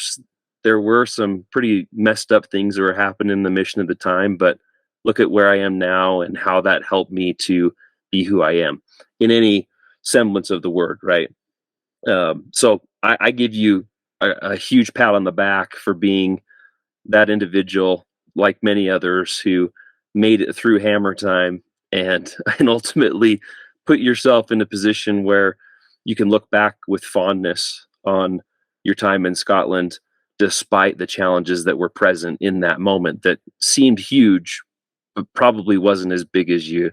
were some pretty messed up things that were happening in the mission at the time, but look at where I am now and how that helped me to be who I am in any semblance of the word, right? So I give you a huge pat on the back for being that individual, like many others, who made it through hammer time and and ultimately put yourself in a position where you can look back with fondness on your time in Scotland, despite the challenges that were present in that moment that seemed huge, but probably wasn't as big as you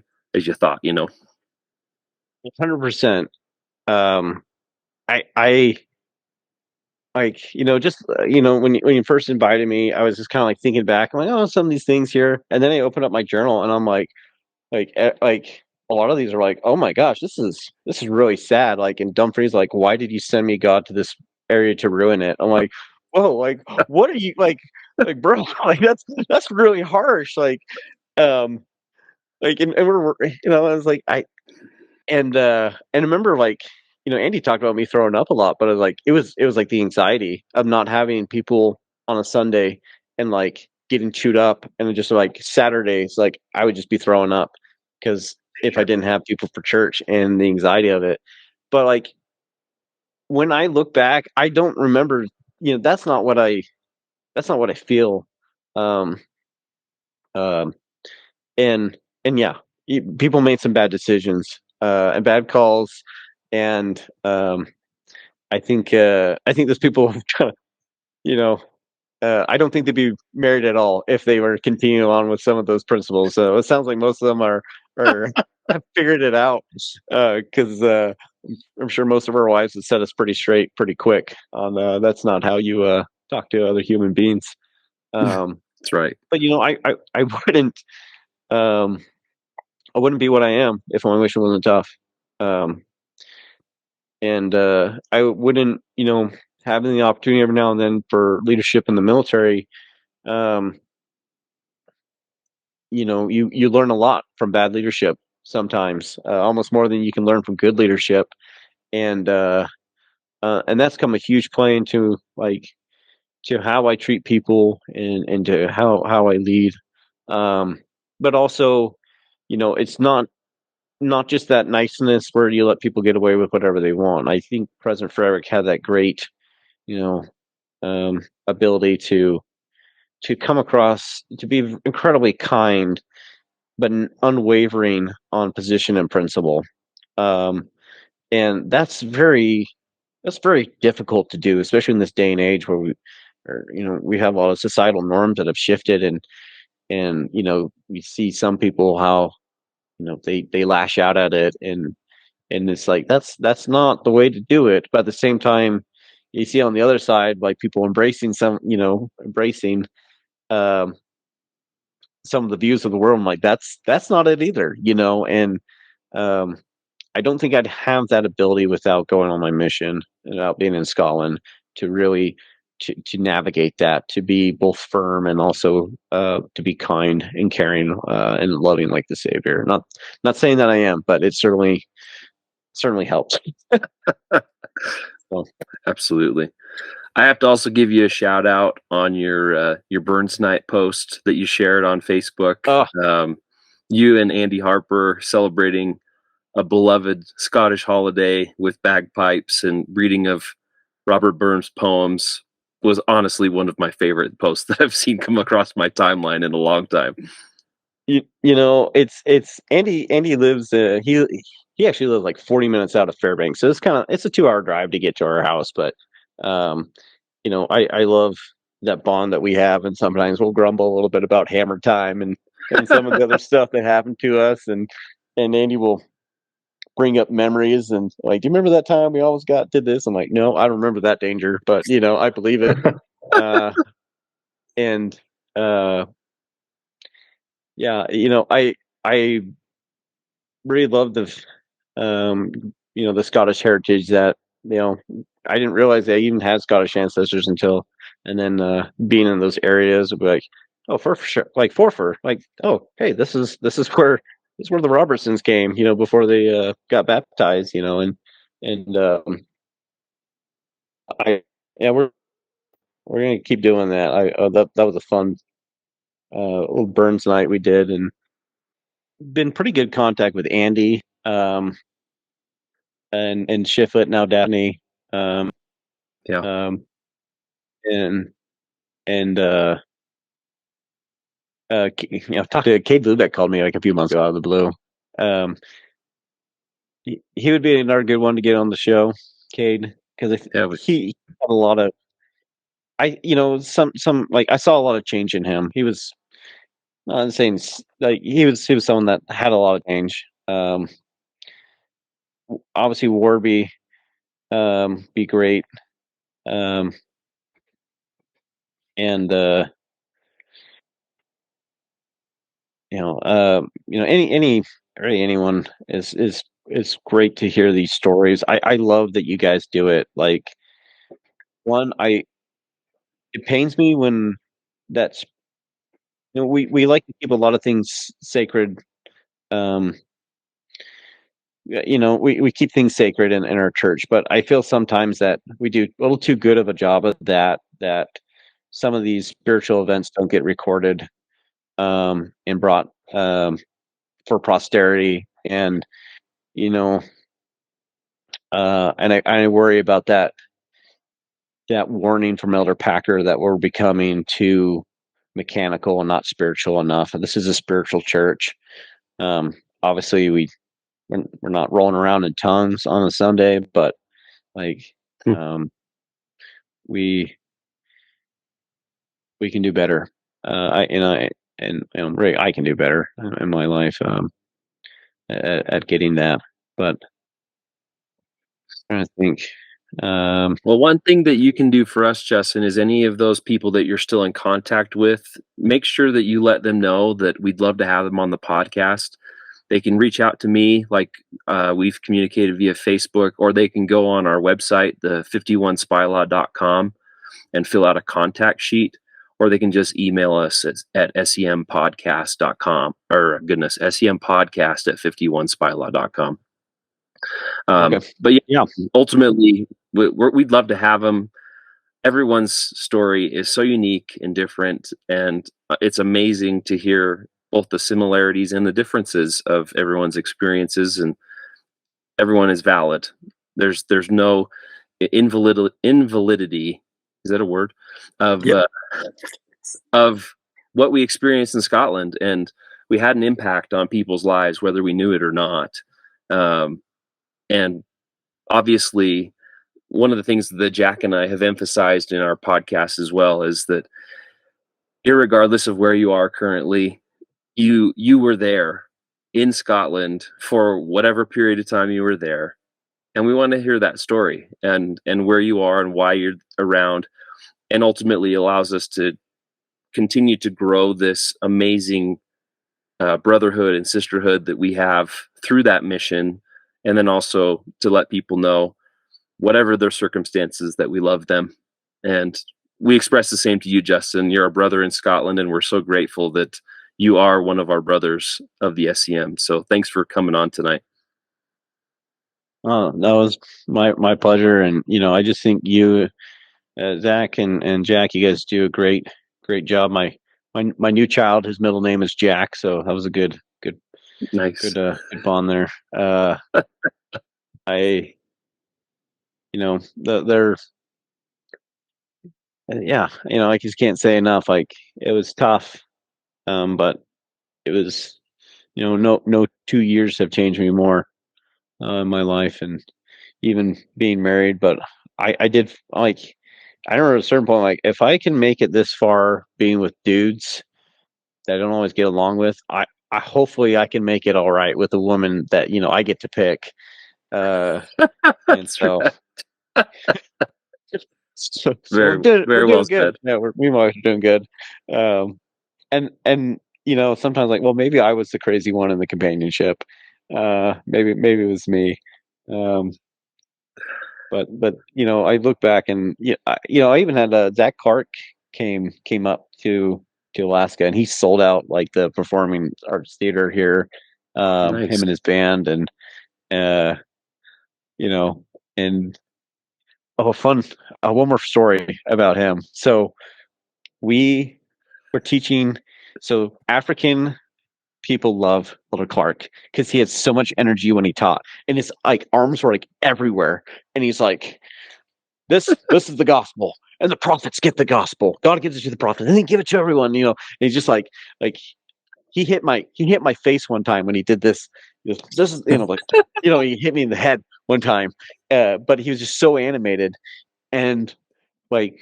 thought. 100%. I like, just when you first invited me, I was just kind of like thinking back. I'm like, oh, some of these things here, and then I open up my journal, and I'm like a lot of these are like, oh my gosh, this is really sad. Like in Dumfries, like, why did you send me, God, to this area to ruin it? I'm like, whoa, like, what are you like, bro? Like that's really harsh. Um, and I was like, and I remember, like, Andy talked about me throwing up a lot, but it was like the anxiety of not having people on a Sunday and like getting chewed up, and then just like Saturdays, like I would just be throwing up because if I didn't have people for church and the anxiety of it. But like when I look back, I don't remember, that's not what I feel. Um um and yeah, people made some bad decisions and bad calls, and I think those people you know I don't think they'd be married at all if they were continuing on with some of those principles. So it sounds like most of them are have figured it out, because I'm sure most of our wives would set us pretty straight pretty quick on that's not how you talk to other human beings. That's right. But I wouldn't um I wouldn't be what I am if my mission wasn't tough. Um, and I wouldn't, having the opportunity every now and then for leadership in the military. Um, you learn a lot from bad leadership sometimes, almost more than you can learn from good leadership, and and that's come a huge play into like to how I treat people and to how I lead. Um, but also, it's not just that niceness where you let people get away with whatever they want. I think President Frederick had that great, you know, ability to come across to be incredibly kind, but unwavering on position and principle. Um, and that's very difficult to do, especially in this day and age where we have a lot of societal norms that have shifted, and we see some people how they lash out at it, and it's like that's not the way to do it. But at the same time, you see on the other side, like people embracing um some of the views of the world. I'm like, that's not it either, and um I don't think I'd have that ability without going on my mission and without being in Scotland to really to navigate that, to be both firm and also to be kind and caring and loving like the Savior. Not saying that I am, but it certainly helps. So. Absolutely. I have to also give you a shout out on your Burns Night post that you shared on Facebook. Oh, You and Andy Harper celebrating a beloved Scottish holiday with bagpipes and reading of Robert Burns' poems was honestly one of my favorite posts that I've seen come across my timeline in a long time. It's Andy lives he actually lives like 40 minutes out of Fairbanks, so it's a 2-hour drive to get to our house. But I love that bond that we have, and sometimes we'll grumble a little bit about hammer time and some of the other stuff that happened to us, and Andy will bring up memories and like, do you remember that time we always did this? I'm like, no, I don't remember that danger, but I believe it. And yeah, I really love the Scottish heritage that, I didn't realize I even had Scottish ancestors until, and then being in those areas would be like, oh, for sure, like Forfar, like, oh, hey, this is where the Robertsons came, before they got baptized, and I yeah, we're gonna keep doing that. That was a fun little Burns night we did, and been pretty good contact with Andy, and Shiflet, now Daphne, um, Yeah. um, and talked to Cade Lubeck, called me like a few months ago out of the blue. He would be another good one to get on the show, Cade, because he had a lot of some like I saw a lot of change in him. He was not saying like he was someone that had a lot of change. Obviously Warby be great. And any really anyone is great to hear these stories. I love that you guys do it. Like, one, it pains me when that's we like to keep a lot of things sacred. um we keep things sacred in our church, but I feel sometimes that we do a little too good of a job of that some of these spiritual events don't get recorded and brought for posterity. And and I worry about that warning from Elder Packer that we're becoming too mechanical and not spiritual enough. And this is a spiritual church. Obviously we're not rolling around in tongues on a Sunday, but like we can do better. Ray, I can do better in my life at getting that. But I'm trying to think. Well, one thing that you can do for us, Justin, is any of those people that you're still in contact with, make sure that you let them know that we'd love to have them on the podcast. They can reach out to me, like we've communicated via Facebook, or they can go on our website, the 51spylaw.com, and fill out a contact sheet, or they can just email us at sempodcast.com, or goodness, sempodcast at 51spylaw.com. Okay. But yeah, ultimately, we'd love to have them. Everyone's story is so unique and different, and it's amazing to hear both the similarities and the differences of everyone's experiences, and everyone is valid. There's no invalidity, is that a word, of of what we experienced in Scotland, and we had an impact on people's lives whether we knew it or not. And obviously, one of the things that Jack and I have emphasized in our podcast as well is that irregardless of where you are currently, you were there in Scotland for whatever period of time you were there, and we want to hear that story and where you are and why you're around, and ultimately allows us to continue to grow this amazing brotherhood and sisterhood that we have through that mission, and then also to let people know, whatever their circumstances, that we love them. And we express the same to you, Justin. You're a brother in Scotland, and we're so grateful that you are one of our brothers of the S.E.M. So thanks for coming on tonight. Oh, that was my pleasure. And I just think you Zach and Jack, you guys do a great job. My new child, his middle name is Jack, so that was a good Nice. good bond there. I they're yeah, I just can't say enough. Like, it was tough, but it was, no 2 years have changed me more in my life, and even being married. But I did, like, I remember at a certain point, like, if I can make it this far being with dudes that I don't always get along with, I hopefully I can make it all right with a woman that I get to pick. And That's so, right. so we're Very, doing very well good. said. Yeah, me and my wife are doing good. And sometimes, like, well, maybe I was the crazy one in the companionship. Maybe it was me. Um, but I look back, and I even had Zach Clark came up to Alaska, and he sold out like the Performing Arts Theater here. Nice. Him and his band, and uh, you know, and oh, fun. One more story about him. So we were teaching. So African people love Little Clark because he had so much energy when he taught, and his like arms were like everywhere, and he's like, this is the gospel, and the prophets get the gospel. God gives it to the prophets, and they give it to everyone. And he's just like he hit my face one time when he did this. He goes, this is like he hit me in the head one time, but he was just so animated, and like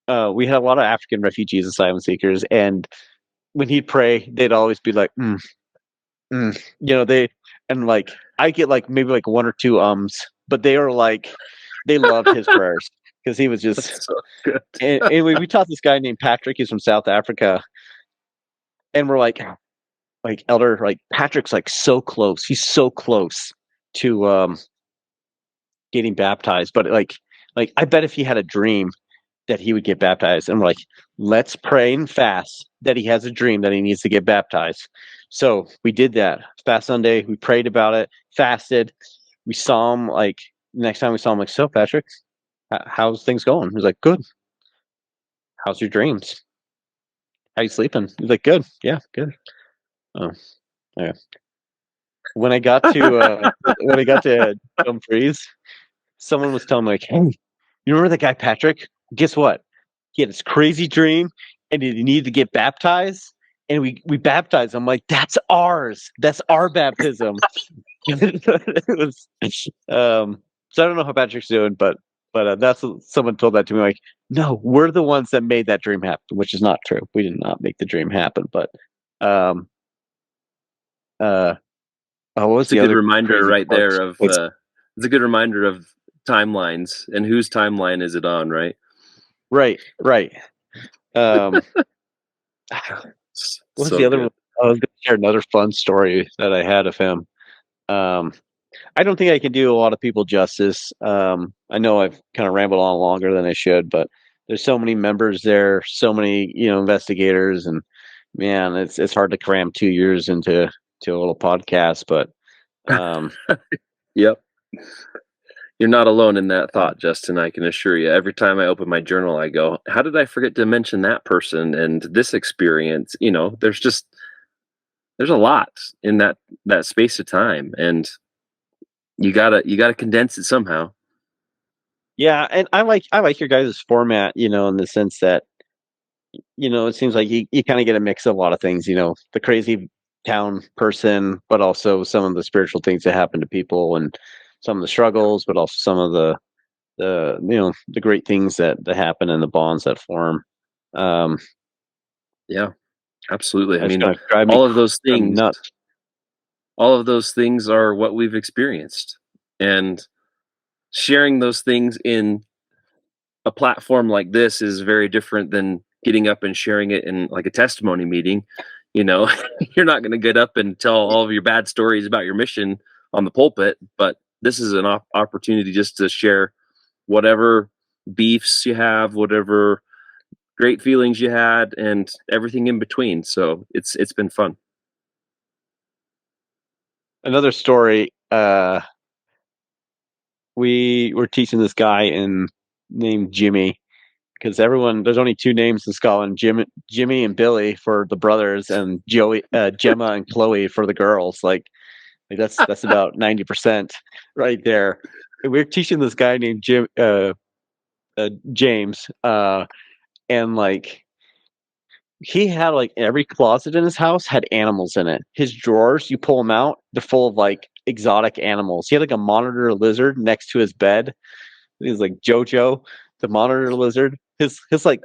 we had a lot of African refugees, asylum seekers, and when he'd pray, they'd always be like, they, and like I get like maybe like one or two but they were like, they loved his prayers because he was just. That's so good. And anyway, we taught this guy named Patrick. He's from South Africa, and we're like Elder, like Patrick's like so close. He's so close to getting baptized, but like I bet if he had a dream that he would get baptized, and we're like, let's pray and fast that he has a dream that he needs to get baptized. So we did that fast Sunday. We prayed about it, fasted. We saw him, like, next time we saw him, like, so Patrick, how's things going? He was like, good. How's your dreams? How you sleeping? He's like, good. Yeah, good. Oh, yeah. When I got to Dumfries, someone was telling me, like, hey, you remember that guy Patrick? Guess what? He had this crazy dream, and he needed to get baptized, and we baptized him. I'm like, that's ours. That's our baptism. It was, so I don't know how Patrick's doing, but that's what someone told that to me. Like, no, we're the ones that made that dream happen, which is not true. We did not make the dream happen, but what was It's a the good other reminder right part? there of it's a good reminder of timelines and whose timeline is it on, right? Right. What was So the other good. one? I was going to share another fun story that I had of him. I don't think I can do a lot of people justice. I know I've kind of rambled on longer than I should, but there's so many members there, so many investigators, and man, it's hard to cram 2 years into a little podcast. But Yep. You're not alone in that thought, Justin. I can assure you. Every time I open my journal, I go, "How did I forget to mention that person and this experience?" There's a lot in that space of time, and you gotta condense it somehow. yeah, and I like your guys' format, in the sense that it seems like you kind of get a mix of a lot of things, the crazy town person, but also some of the spiritual things that happen to people, and some of the struggles, but also some of the great things that happen, and the bonds that form. Um, Yeah, absolutely. I it's mean, gonna drive me all of those things, nuts. all of those things are what we've experienced, and sharing those things in a platform like this is very different than getting up and sharing it in like a testimony meeting. You know, you're not going to get up and tell all of your bad stories about your mission on the pulpit, but this is an opportunity just to share whatever beefs you have, whatever great feelings you had, and everything in between. So it's been fun. Another story. We were teaching this guy named Jimmy, because there's only two names in Scotland: Jimmy and Billy for the brothers, and Gemma and Chloe for the girls. Like that's about 90% right there. And we're teaching this guy named James, and like he had like every closet in his house had animals in it. His drawers, you pull them out, they're full of like exotic animals. He had like a monitor lizard next to his bed. He's like Jojo, the monitor lizard. His like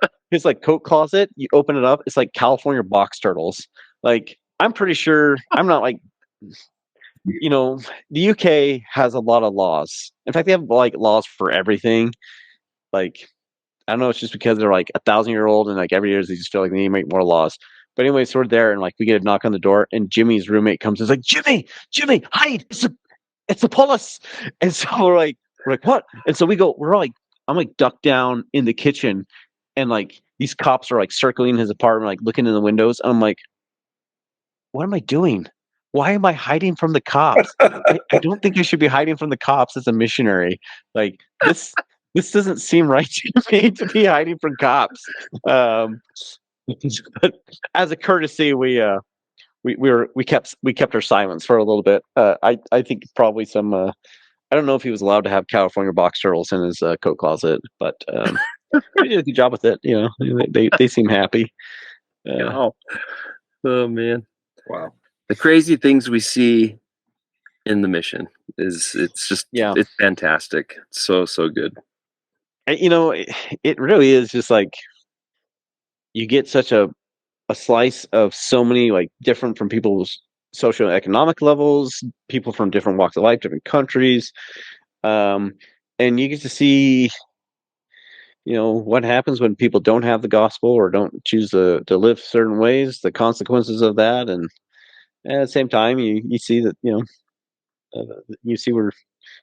coat closet, you open it up, it's like California box turtles. Like I'm pretty sure I'm not like the UK has a lot of laws. In fact, they have like laws for everything. Like I don't know, it's just because they're like 1,000-year old and like every year they just feel like they need to make more laws. But anyway, so we're there and like we get a knock on the door and Jimmy's roommate comes and is like, Jimmy, hide! It's a police. And so we're like, what? And so I'm like ducked down in the kitchen and like these cops are like circling his apartment, like looking in the windows. And I'm like, what am I doing? Why am I hiding from the cops? I don't think I should be hiding from the cops as a missionary. Like this doesn't seem right to me to be hiding from cops. But as a courtesy, we kept our silence for a little bit. I think probably some. I don't know if he was allowed to have California box turtles in his coat closet, but he did a good job with it. They seem happy. Oh man! Wow. The crazy things we see in the mission it's fantastic. It's so good. It really is just like you get such a slice of so many like different from people's socioeconomic levels, people from different walks of life, different countries, and you get to see what happens when people don't have the gospel or don't choose to live certain ways, the consequences of that, and at the same time you see that you see where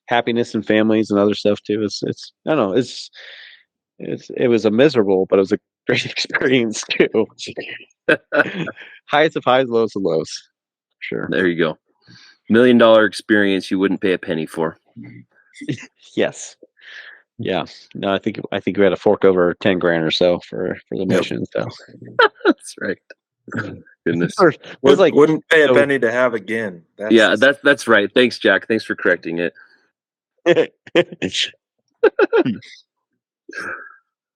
happiness and families and other stuff too. It's I don't know, it was a miserable, but it was a great experience too. Highest of highs, lows of lows. Sure. There you go. $1 million experience you wouldn't pay a penny for. Yes. Yeah. No, I think we had to fork over 10 grand or so for the mission. So that's right. Goodness. Wouldn't pay a penny to have again. That's right. Thanks, Jack. Thanks for correcting it.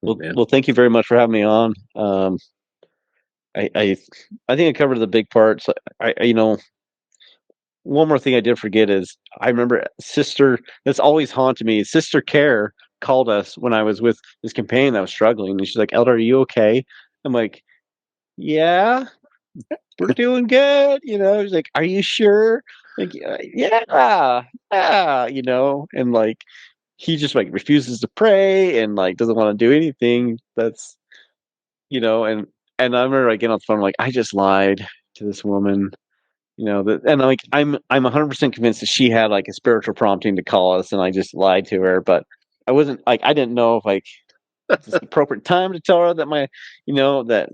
Well, thank you very much for having me on. I think I covered the big parts. One more thing I did forget is I remember Sister. That's always haunted me. Sister Care called us when I was with this companion that was struggling, and she's like, "Elder, are you okay?" I'm like, "Yeah, we're doing good." She's like, "Are you sure?" Like, yeah, and like he just like refuses to pray and like doesn't want to do anything. That's and I remember getting on the phone like, I just lied to this woman. And like I'm 100% convinced that she had like a spiritual prompting to call us, and I just lied to her. But I wasn't like, I didn't know if like it's the appropriate time to tell her that that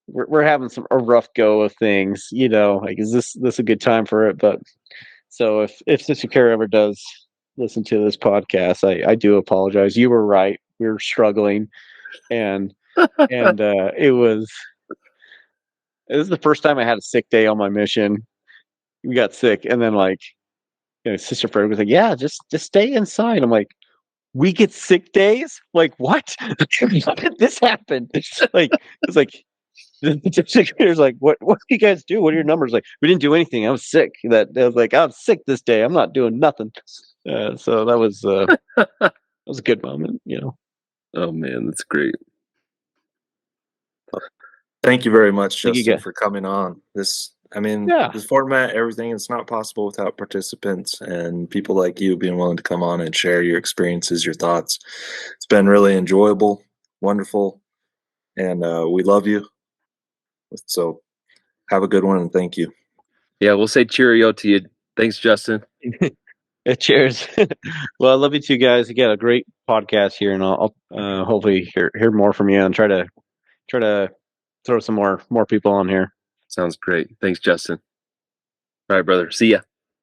we're having a rough go of things. Like, is this a good time for it? But so if Sister Carrie ever does listen to this podcast, I do apologize. You were right. We were struggling, and it was the first time I had a sick day on my mission. We got sick, and then like Sister Fred was like, "Yeah, just stay inside." I'm like, "We get sick days? Like what? How did this happen?" Like it's like the secretary's like, "What do you guys do? What are your numbers?" Like, we didn't do anything. I was sick. I was like, "I'm sick this day. I'm not doing nothing." So that was a good moment. Oh man, that's great. Thank you very much, Justin, for coming on. This format, everything, it's not possible without participants and people like you being willing to come on and share your experiences, your thoughts. It's been really enjoyable, wonderful, and we love you. So have a good one, and thank you. Yeah, we'll say cheerio to you. Thanks, Justin. Cheers. Well, I love you too, guys. You got a great podcast here, and I'll hopefully hear more from you and try to throw some more people on here. Sounds great. Thanks, Justin. All right, brother. See ya.